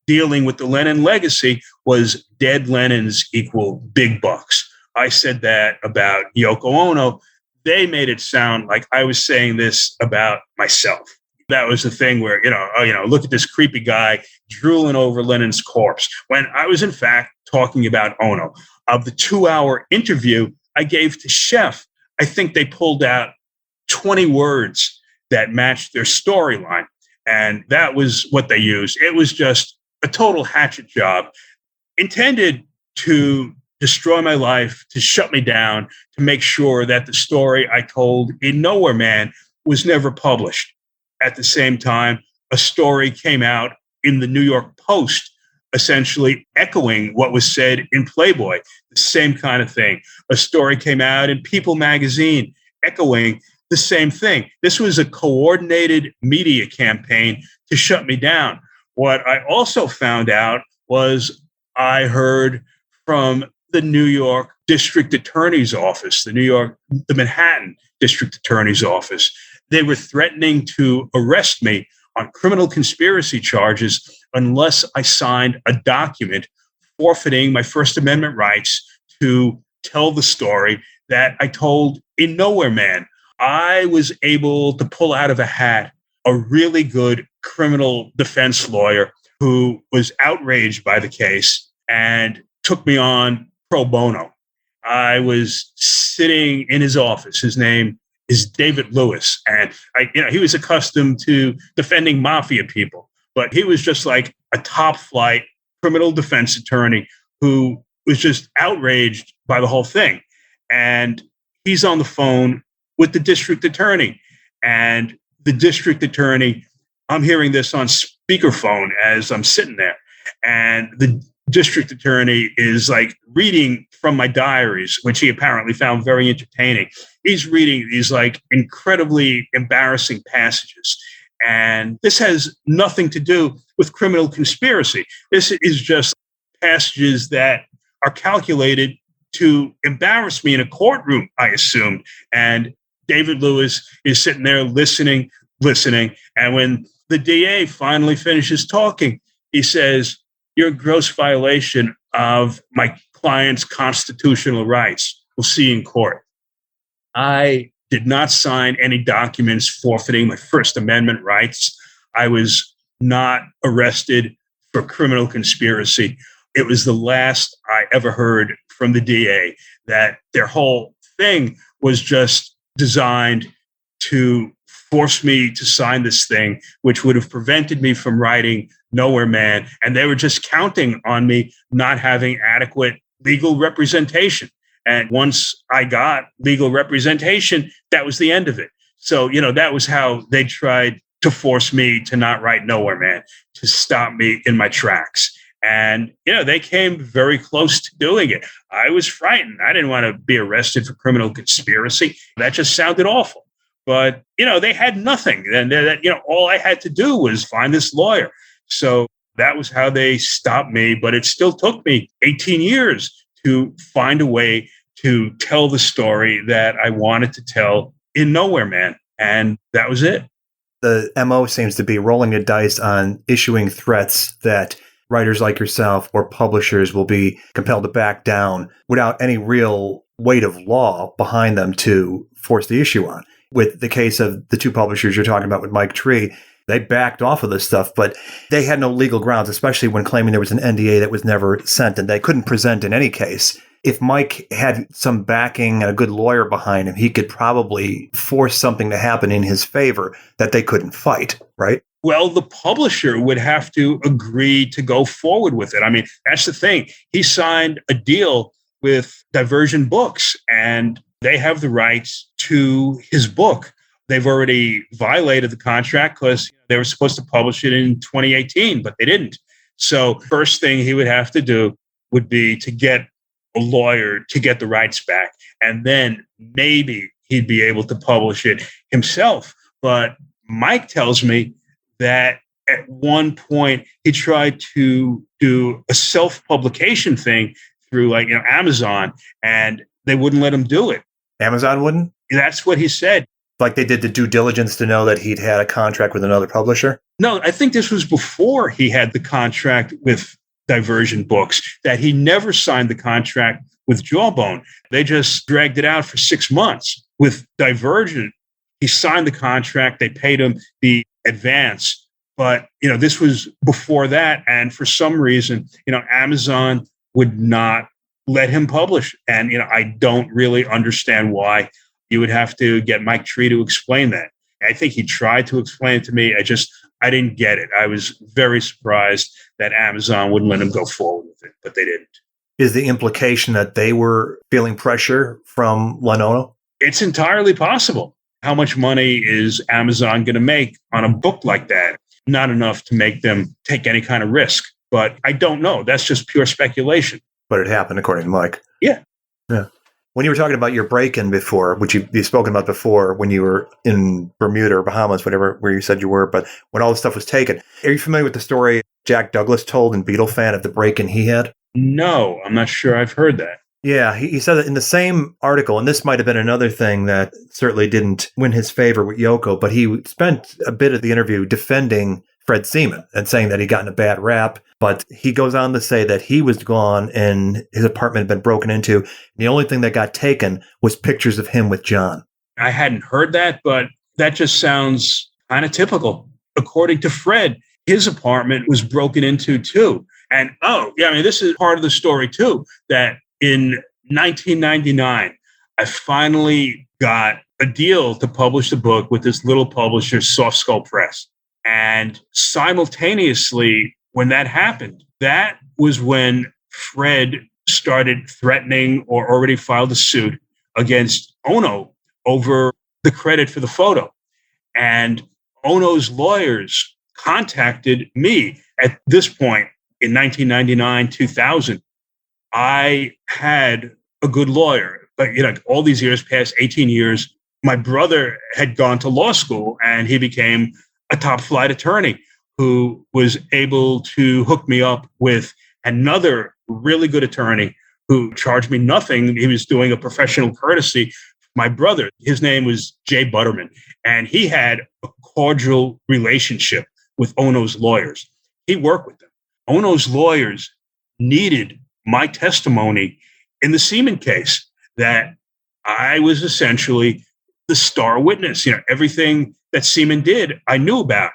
dealing with the Lenin legacy, was dead Lenins equal big bucks. I said that about Yoko Ono. They made it sound like I was saying this about myself. That was the thing where, look at this creepy guy drooling over Lenin's corpse, when I was in fact talking about Ono. Of the 2-hour interview I gave to Chef, I think they pulled out 20 words that matched their storyline. And that was what they used. It was just a total hatchet job intended to destroy my life, to shut me down, to make sure that the story I told in Nowhere Man was never published. At the same time, a story came out in the New York Post, essentially echoing what was said in Playboy, the same kind of thing. A story came out in People magazine, echoing the same thing. This was a coordinated media campaign to shut me down. What I also found out was I heard from the New York District Attorney's Office, the Manhattan District Attorney's Office. They were threatening to arrest me on criminal conspiracy charges unless I signed a document forfeiting my First Amendment rights to tell the story that I told in Nowhere Man. I was able to pull out of a hat a really good criminal defense lawyer who was outraged by the case and took me on pro bono. I was sitting in his office. His name is David Lewis. And he was accustomed to defending mafia people, but he was just like a top flight criminal defense attorney who was just outraged by the whole thing. And he's on the phone with the district attorney. And the district attorney, I'm hearing this on speakerphone as I'm sitting there. And the district attorney is like reading from my diaries, which he apparently found very entertaining. He's reading these like incredibly embarrassing passages. And this has nothing to do with criminal conspiracy. This is just passages that are calculated to embarrass me in a courtroom, I assumed. And David Lewis is sitting there listening. And when the DA finally finishes talking, he says, "You're in gross violation of my client's constitutional rights. We'll see you in court." I did not sign any documents forfeiting my First Amendment rights. I was not arrested for criminal conspiracy. It was the last I ever heard from the DA, that their whole thing was just designed to force me to sign this thing, which would have prevented me from writing Nowhere Man. And they were just counting on me not having adequate legal representation. And once I got legal representation, that was the end of it. So, that was how they tried to force me to not write Nowhere Man, to stop me in my tracks. And, they came very close to doing it. I was frightened. I didn't want to be arrested for criminal conspiracy. That just sounded awful. But, they had nothing. And all I had to do was find this lawyer. So that was how they stopped me. But it still took me 18 years to find a way to tell the story that I wanted to tell in Nowhere Man. And that was it. The MO seems to be rolling the dice on issuing threats that writers like yourself or publishers will be compelled to back down without any real weight of law behind them to force the issue on. With the case of the two publishers you're talking about with Mike Tree, they backed off of this stuff, but they had no legal grounds, especially when claiming there was an NDA that was never sent and they couldn't present in any case. If Mike had some backing and a good lawyer behind him, he could probably force something to happen in his favor that they couldn't fight, right? Well, the publisher would have to agree to go forward with it. I mean, that's the thing. He signed a deal with Diversion Books, and they have the rights to his book. They've already violated the contract because they were supposed to publish it in 2018, but they didn't. So first thing he would have to do would be to get a lawyer to get the rights back. And then maybe he'd be able to publish it himself. But Mike tells me that at one point he tried to do a self-publication thing through Amazon, and they wouldn't let him do it. Amazon wouldn't? That's what he said. Like they did the due diligence to know that he'd had a contract with another publisher? No, I think this was before he had the contract with Diversion Books, that he never signed the contract with Jawbone. They just dragged it out for 6 months. With Divergent, he signed the contract. They paid him the advance. But, this was before that. And for some reason, Amazon would not let him publish. And, I don't really understand why. You would have to get Mike Tree to explain that. I think he tried to explain it to me. I didn't get it. I was very surprised that Amazon wouldn't let him go forward with it, but they didn't. Is the implication that they were feeling pressure from Len Ono? It's entirely possible. How much money is Amazon going to make on a book like that? Not enough to make them take any kind of risk. But I don't know. That's just pure speculation. But it happened, according to Mike. Yeah. Yeah. When you were talking about your break-in before, which you've spoken about before, when you were in Bermuda or Bahamas, whatever, where you said you were, but when all this stuff was taken, are you familiar with the story Jack Douglas told in Beatle Fan of the break-in he had? No, I'm not sure I've heard that. Yeah, he said that in the same article, and this might have been another thing that certainly didn't win his favor with Yoko, but he spent a bit of the interview defending Fred Seaman and saying that he'd gotten a bad rap. But he goes on to say that he was gone and his apartment had been broken into. And the only thing that got taken was pictures of him with John. I hadn't heard that, but that just sounds kind of typical. According to Fred, his apartment was broken into too. And this is part of the story too, that in 1999, I finally got a deal to publish the book with this little publisher, Soft Skull Press. And simultaneously, when that happened, that was when Fred started threatening or already filed a suit against Ono over the credit for the photo. And Ono's lawyers contacted me at this point in 1999, 2000. I had a good lawyer, but all these years past, 18 years, my brother had gone to law school and he became a top flight attorney who was able to hook me up with another really good attorney who charged me nothing. He was doing a professional courtesy. My brother, his name was Jay Butterman, and he had a cordial relationship with Ono's lawyers. He worked with them. Ono's lawyers needed my testimony in the Seaman case, that I was essentially the star witness. Everything that Seaman did, I knew about.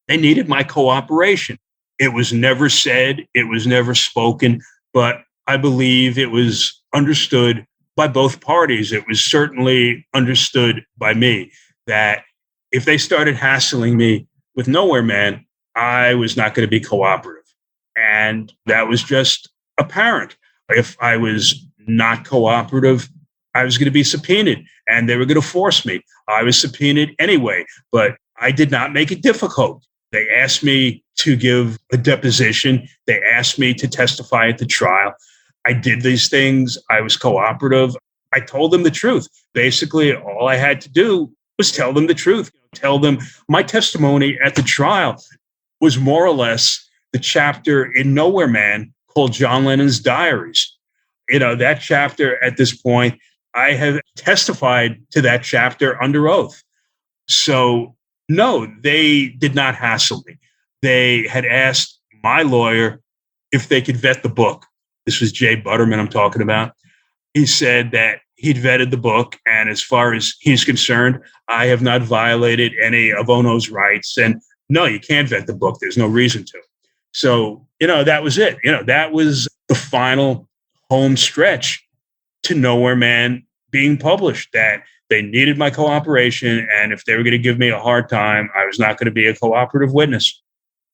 They needed my cooperation. It was never said, it was never spoken, but I believe it was understood by both parties. It was certainly understood by me that if they started hassling me with Nowhere Man, I was not going to be cooperative. And that was just apparent. If I was not cooperative, I was going to be subpoenaed and they were going to force me. I was subpoenaed anyway, but I did not make it difficult. They asked me to give a deposition. They asked me to testify at the trial. I did these things. I was cooperative. I told them the truth. Basically, all I had to do was tell them the truth. Tell them my testimony at the trial was more or less the chapter in Nowhere Man called John Lennon's Diaries. That chapter at this point, I have testified to that chapter under oath. So, no, they did not hassle me. They had asked my lawyer if they could vet the book. This was Jay Butterman I'm talking about. He said that he'd vetted the book, and as far as he's concerned, I have not violated any of Ono's rights. And no, you can't vet the book. There's no reason to. So, that was it. That was the final home stretch to Nowhere Man being published, that they needed my cooperation. And if they were going to give me a hard time, I was not going to be a cooperative witness.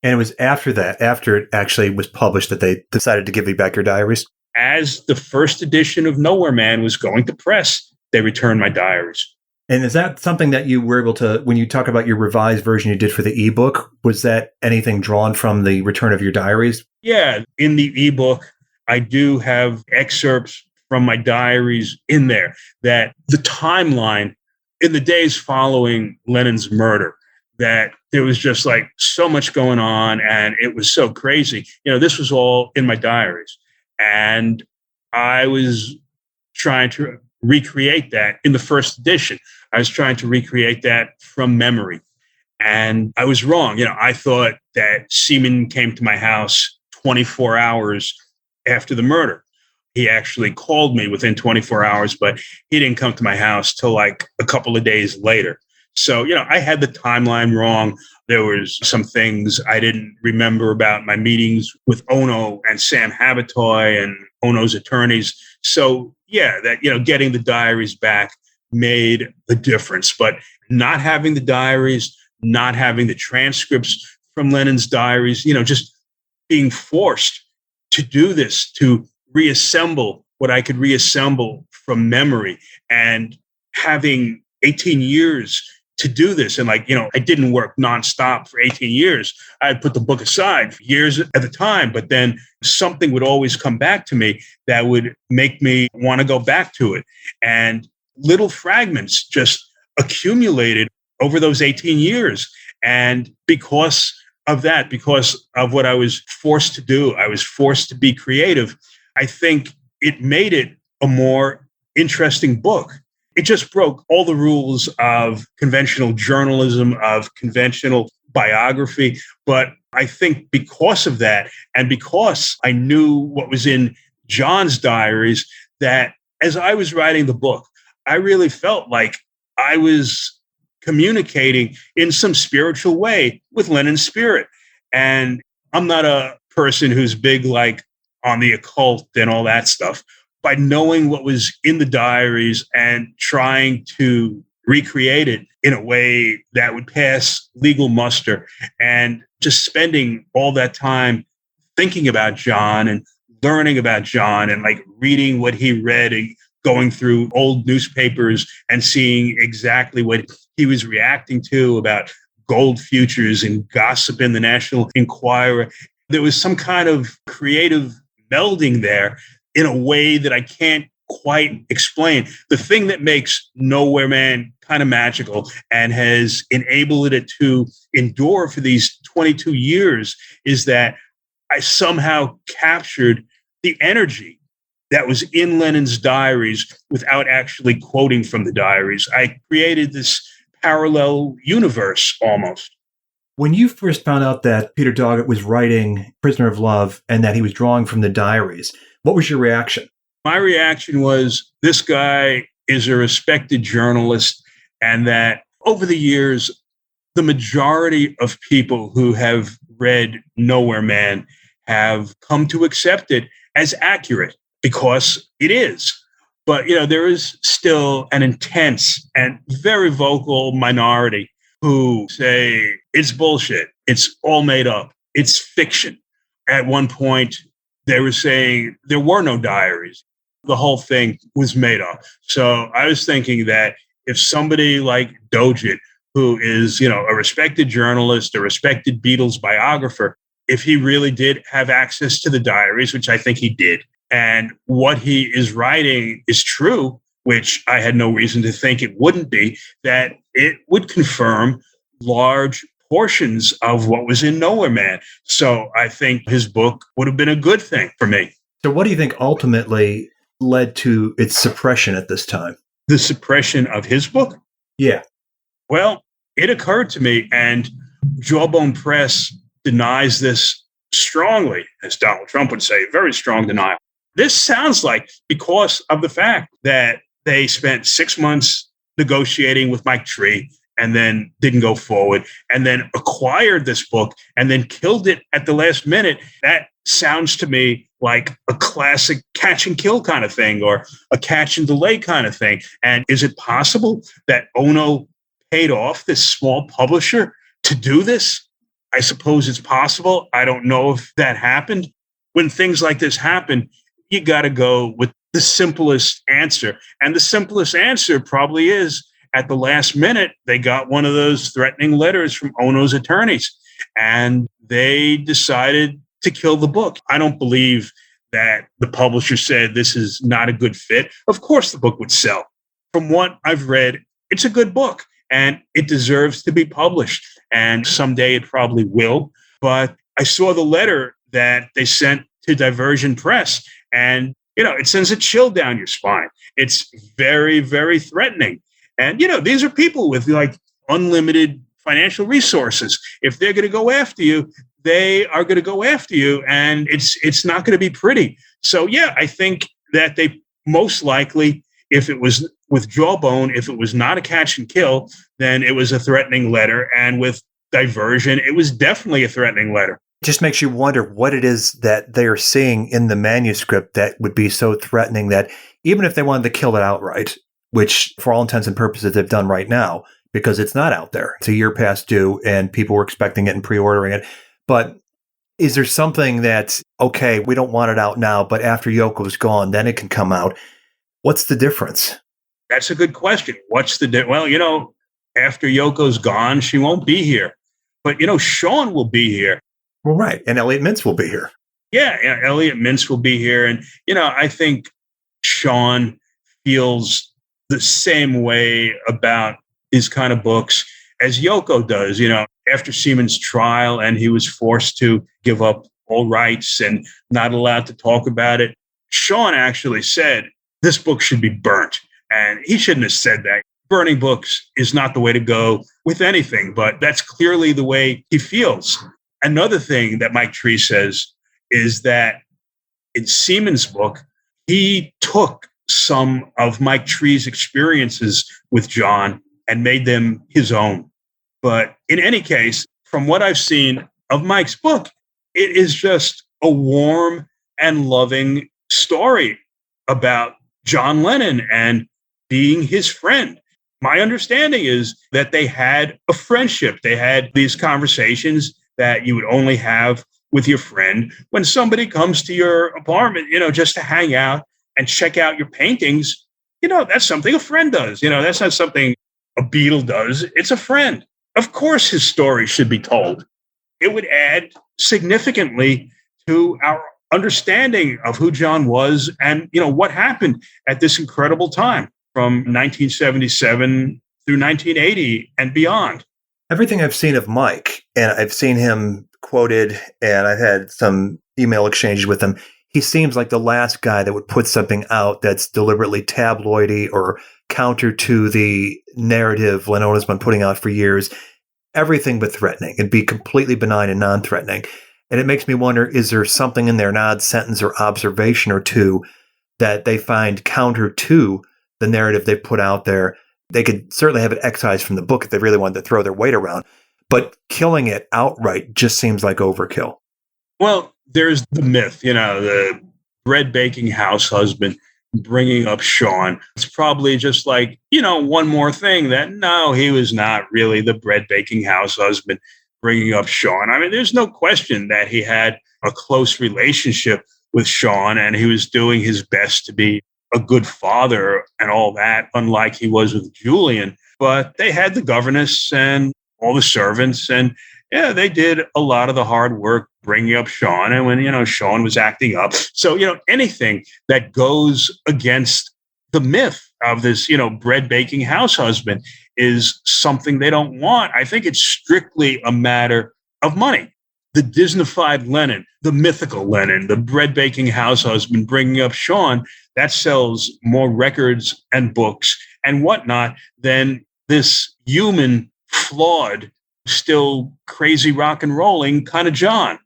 And it was after that, after it actually was published, that they decided to give you back your diaries? As the first edition of Nowhere Man was going to press, they returned my diaries. And is that something that you were able to, when you talk about your revised version you did for the ebook, was that anything drawn from the return of your diaries? Yeah, in the ebook, I do have excerpts from my diaries in there, that the timeline in the days following Lennon's murder, that there was just like so much going on and it was so crazy. This was all in my diaries. And I was trying to recreate that in the first edition. I was trying to recreate that from memory. And I was wrong. I thought that Seaman came to my house 24 hours after the murder. He actually called me within 24 hours, but he didn't come to my house till like a couple of days later. So, I had the timeline wrong. There was some things I didn't remember about my meetings with Ono and Sam Habitoy and Ono's attorneys. So, yeah, that, getting the diaries back made a difference. But not having the diaries, not having the transcripts from Lennon's diaries, just being forced to do this, to reassemble what I could reassemble from memory, and having 18 years to do this. And I didn't work nonstop for 18 years. I put the book aside for years at a time, but then something would always come back to me that would make me want to go back to it. And little fragments just accumulated over those 18 years. And because of that, because of what I was forced to do, I was forced to be creative. I think it made it a more interesting book. It just broke all the rules of conventional journalism, of conventional biography. But I think because of that, and because I knew what was in John's diaries, that as I was writing the book, I really felt like I was communicating in some spiritual way with Lennon's spirit. And I'm not a person who's big on the occult and all that stuff. By knowing what was in the diaries and trying to recreate it in a way that would pass legal muster, and just spending all that time thinking about John and learning about John and reading what he read and going through old newspapers and seeing exactly what he was reacting to about gold futures and gossip in the National Enquirer. There was some kind of creative melding there in a way that I can't quite explain. The thing that makes Nowhere Man kind of magical and has enabled it to endure for these 22 years is that I somehow captured the energy that was in Lennon's diaries without actually quoting from the diaries. I created this parallel universe almost. When you first found out that Peter Doggett was writing Prisoner of Love and that he was drawing from the diaries, what was your reaction? My reaction was, this guy is a respected journalist, and that over the years, the majority of people who have read Nowhere Man have come to accept it as accurate because it is. But, there is still an intense and very vocal minority who say it's bullshit. It's all made up. It's fiction. At one point, they were saying there were no diaries. The whole thing was made up. So I was thinking that if somebody like Doggett, who is, a respected journalist, a respected Beatles biographer, if he really did have access to the diaries, which I think he did, and what he is writing is true, which I had no reason to think it wouldn't be, that it would confirm large portions of what was in Nowhere Man. So I think his book would have been a good thing for me. So what do you think ultimately led to its suppression at this time? The suppression of his book? Yeah. Well, it occurred to me, and Jawbone Press denies this strongly, as Donald Trump would say, very strong denial. This sounds like because of the fact that they spent 6 months negotiating with Mike Tree and then didn't go forward, and then acquired this book and then killed it at the last minute. That sounds to me like a classic catch and kill kind of thing, or a catch and delay kind of thing. And is it possible that Ono paid off this small publisher to do this? I suppose it's possible. I don't know if that happened. When things like this happen, you got to go with the simplest answer. And the simplest answer probably is, at the last minute, they got one of those threatening letters from Ono's attorneys, and they decided to kill the book. I don't believe that the publisher said this is not a good fit. Of course the book would sell. From what I've read, it's a good book and it deserves to be published. And someday it probably will. But I saw the letter that they sent to Diversion Press, and it sends a chill down your spine. It's very, very threatening. And, these are people with like unlimited financial resources. If they're going to go after you, they are going to go after you, and it's not going to be pretty. So, yeah, I think that they most likely, if it was with Jawbone, if it was not a catch and kill, then it was a threatening letter. And with Diversion, it was definitely a threatening letter. Just makes you wonder what it is that they are seeing in the manuscript that would be so threatening that even if they wanted to kill it outright, which for all intents and purposes they've done right now, because it's not out there. It's a year past due and people were expecting it and pre-ordering it. But is there something that's, okay, we don't want it out now, but after Yoko's gone, then it can come out? What's the difference? That's a good question. What's the difference? Well, after Yoko's gone, she won't be here. But, Sean will be here. Well, right. And Elliot Mintz will be here. Yeah, Elliot Mintz will be here. And, I think Sean feels the same way about these kind of books as Yoko does. After Seaman's trial and he was forced to give up all rights and not allowed to talk about it, Sean actually said this book should be burnt. And he shouldn't have said that. Burning books is not the way to go with anything, but that's clearly the way he feels. Another thing that Mike Tree says is that in Seaman's book, he took some of Mike Tree's experiences with John and made them his own. But in any case, from what I've seen of Mike's book, it is just a warm and loving story about John Lennon and being his friend. My understanding is that they had a friendship. They had these conversations that you would only have with your friend when somebody comes to your apartment, just to hang out and check out your paintings. That's something a friend does. That's not something a Beatle does. It's a friend. Of course, his story should be told. It would add significantly to our understanding of who John was and, what happened at this incredible time from 1977 through 1980 and beyond. Everything I've seen of Mike, and I've seen him quoted, and I've had some email exchanges with him, he seems like the last guy that would put something out that's deliberately tabloidy or counter to the narrative Lenona's been putting out for years. Everything but threatening. It'd be completely benign and non-threatening. And it makes me wonder, is there something in there, an odd sentence or observation or two, that they find counter to the narrative they put out there? They could certainly have it excised from the book if they really wanted to throw their weight around. But killing it outright just seems like overkill. Well, there's the myth, the bread baking house husband bringing up Sean. It's probably just like, one more thing that, no, he was not really the bread baking house husband bringing up Sean. I mean, there's no question that he had a close relationship with Sean and he was doing his best to be a good father and all that, unlike he was with Julian. But they had the governess and all the servants, and yeah, they did a lot of the hard work bringing up Sean. And when, Sean was acting up. So, anything that goes against the myth of this, bread baking house husband is something they don't want. I think it's strictly a matter of money. The Disneyfied Lennon, the mythical Lennon, the bread baking house husband bringing up Sean, that sells more records and books and whatnot than this human, flawed, still crazy rock and rolling kind of John.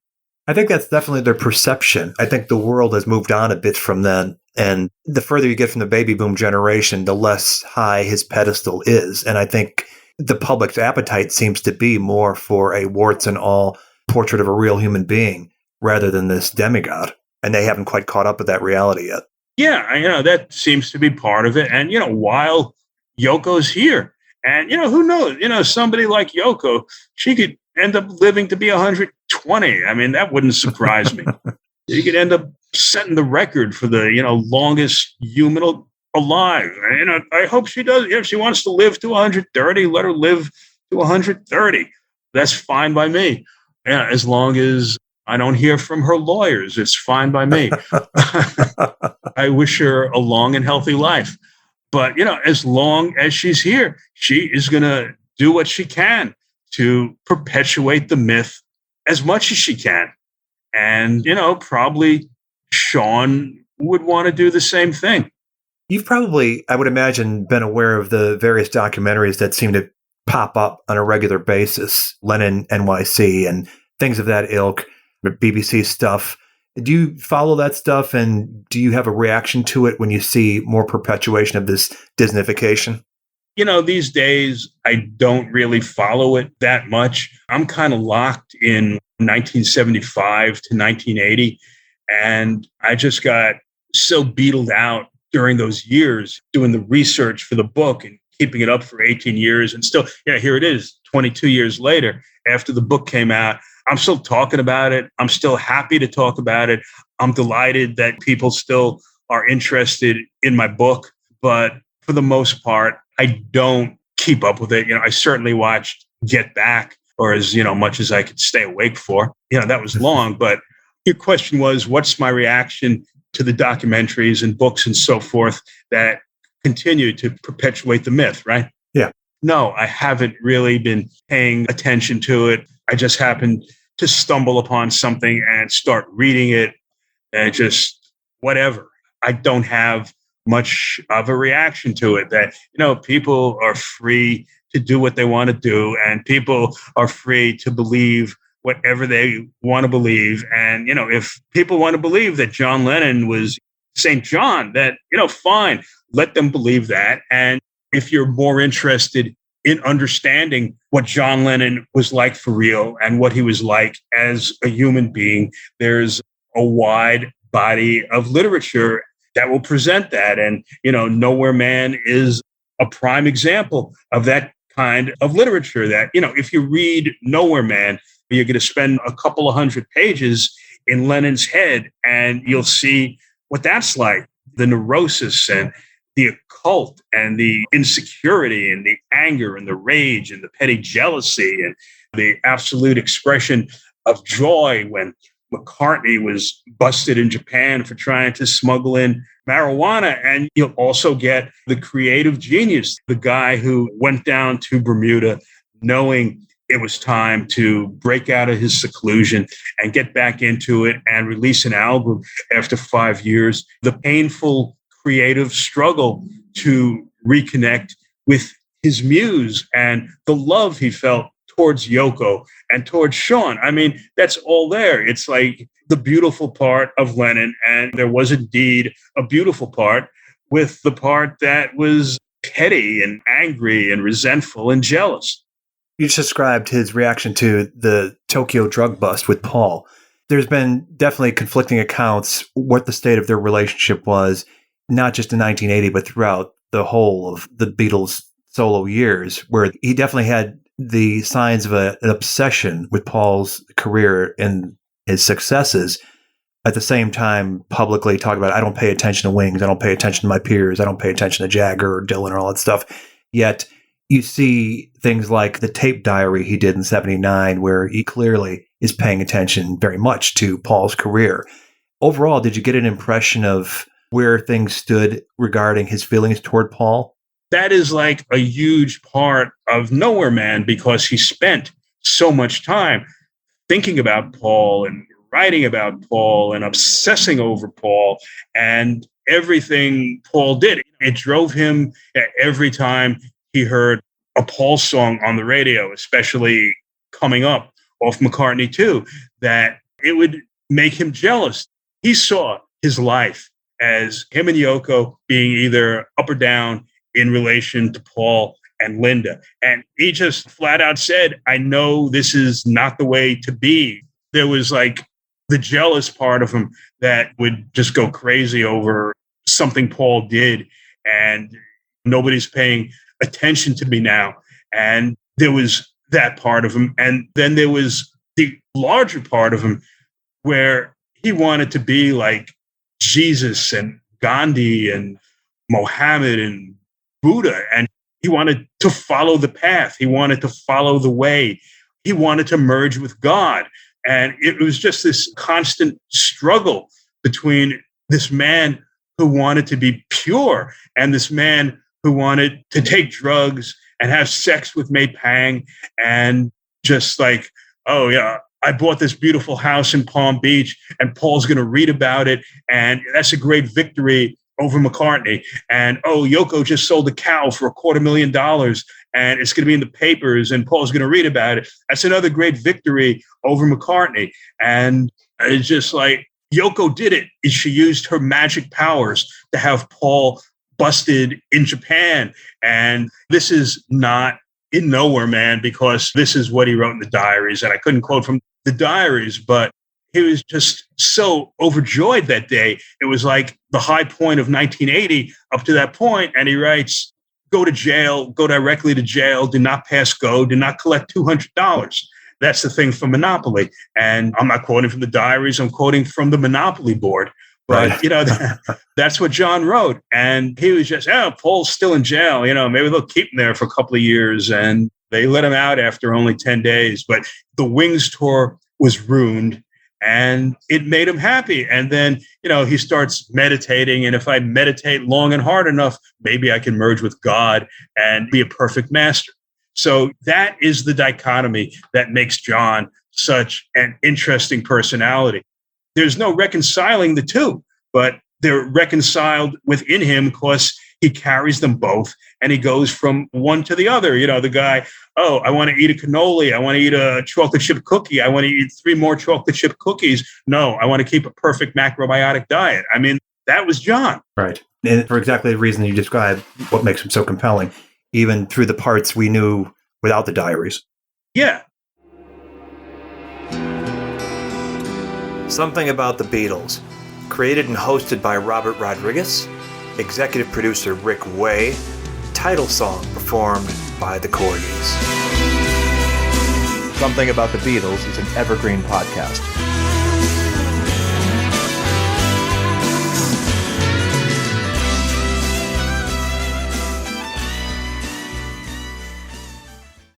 I think that's definitely their perception. I think the world has moved on a bit from then. And the further you get from the baby boom generation, the less high his pedestal is. And I think the public's appetite seems to be more for a warts and all portrait of a real human being rather than this demigod. And they haven't quite caught up with that reality yet. Yeah, that seems to be part of it. And, while Yoko's here, and, who knows, somebody like Yoko, she could end up living to be 120. I mean, that wouldn't surprise me. You could end up setting the record for the, longest human alive. I hope she does. If she wants to live to 130, let her live to 130. That's fine by me. Yeah, as long as I don't hear from her lawyers, it's fine by me. I wish her a long and healthy life. But, as long as she's here, she is going to do what she can to perpetuate the myth as much as she can. And, probably Sean would want to do the same thing. You've probably, I would imagine, been aware of the various documentaries that seem to pop up on a regular basis, Lenin NYC and things of that ilk, BBC stuff. Do you follow that stuff, and do you have a reaction to it when you see more perpetuation of this Disneyfication? These days, I don't really follow it that much. I'm kind of locked in 1975 to 1980, and I just got so beatled out during those years doing the research for the book and keeping it up for 18 years. And still, here it is, 22 years later, after the book came out. I'm still talking about it. I'm still happy to talk about it. I'm delighted that people still are interested in my book. But for the most part, I don't keep up with it. I certainly watched Get Back, or as much as I could stay awake for. That was long. But your question was, what's my reaction to the documentaries and books and so forth that continue to perpetuate the myth, right? Yeah. No, I haven't really been paying attention to it. I just happened to stumble upon something and start reading it, and just whatever. I don't have much of a reaction to it. That, people are free to do what they want to do, and people are free to believe whatever they want to believe. And, if people want to believe that John Lennon was St. John, that, fine, let them believe that. And if you're more interested in understanding what John Lennon was like for real and what he was like as a human being, there's a wide body of literature that will present that. And, Nowhere Man is a prime example of that kind of literature that, if you read Nowhere Man, you're going to spend a couple of 100 pages in Lennon's head, and you'll see what that's like, the neurosis and the occult and the insecurity and the anger and the rage and the petty jealousy and the absolute expression of joy when McCartney was busted in Japan for trying to smuggle in marijuana. And you'll also get the creative genius, the guy who went down to Bermuda knowing it was time to break out of his seclusion and get back into it and release an album after 5 years. The painful creative struggle to reconnect with his muse and the love he felt towards Yoko and towards Sean. I mean, that's all there. It's like the beautiful part of Lennon. And there was indeed a beautiful part with the part that was petty and angry and resentful and jealous. You just described his reaction to the Tokyo drug bust with Paul. There's been definitely conflicting accounts what the state of their relationship was, not just in 1980, but throughout the whole of the Beatles' solo years, where he definitely had the signs of an obsession with Paul's career and his successes. At the same time, publicly talk about, I don't pay attention to Wings, I don't pay attention to my peers, I don't pay attention to Jagger or Dylan or all that stuff. Yet you see things like the tape diary he did in 79, where he clearly is paying attention very much to Paul's career. Overall, did you get an impression of where things stood regarding his feelings toward Paul? That is like a huge part of Nowhere Man, because he spent so much time thinking about Paul and writing about Paul and obsessing over Paul and everything Paul did. It drove him every time he heard a Paul song on the radio, especially coming up off McCartney 2, that it would make him jealous. He saw his life as him and Yoko being either up or down in relation to Paul and Linda. And he just flat out said, I know this is not the way to be. There was like the jealous part of him that would just go crazy over something Paul did, and nobody's paying attention to me now. And there was that part of him. And then there was the larger part of him where he wanted to be like Jesus and Gandhi and Mohammed and Buddha. And he wanted to follow the path. He wanted to follow the way. He wanted to merge with God. And it was just this constant struggle between this man who wanted to be pure and this man who wanted to take drugs and have sex with May Pang and just like, oh yeah, I bought this beautiful house in Palm Beach, and Paul's going to read about it. And that's a great victory over McCartney. And, oh, Yoko just sold a cow for $250,000 and it's going to be in the papers and Paul's going to read about it. That's another great victory over McCartney. And it's just like Yoko did it. She used her magic powers to have Paul busted in Japan. And this is not in Nowhere Man, because this is what he wrote in the diaries. And I couldn't quote from the diaries, but he was just so overjoyed that day. It was like the high point of 1980 up to that point. And he writes, go to jail, go directly to jail, do not pass go, do not collect $200. That's the thing for Monopoly. And I'm not quoting from the diaries, I'm quoting from the Monopoly board. But, Right. That's what John wrote. And he was just, Paul's still in jail. Maybe they'll keep him there for a couple of years. And they let him out after only 10 days. But the Wings tour was ruined. And it made him happy. And then, he starts meditating. And if I meditate long and hard enough, maybe I can merge with God and be a perfect master. So that is the dichotomy that makes John such an interesting personality. There's no reconciling the two, but they're reconciled within him because he carries them both and he goes from one to the other. The guy, I want to eat a cannoli. I want to eat a chocolate chip cookie. I want to eat 3 more chocolate chip cookies. No, I want to keep a perfect macrobiotic diet. I mean, that was John. Right. And for exactly the reason you described, what makes him so compelling, even through the parts we knew without the diaries. Yeah. Something About the Beatles. Created and hosted by Robert Rodriguez. Executive producer Rick Way. Title song performed by the Corgis. Something About the Beatles is an evergreen podcast.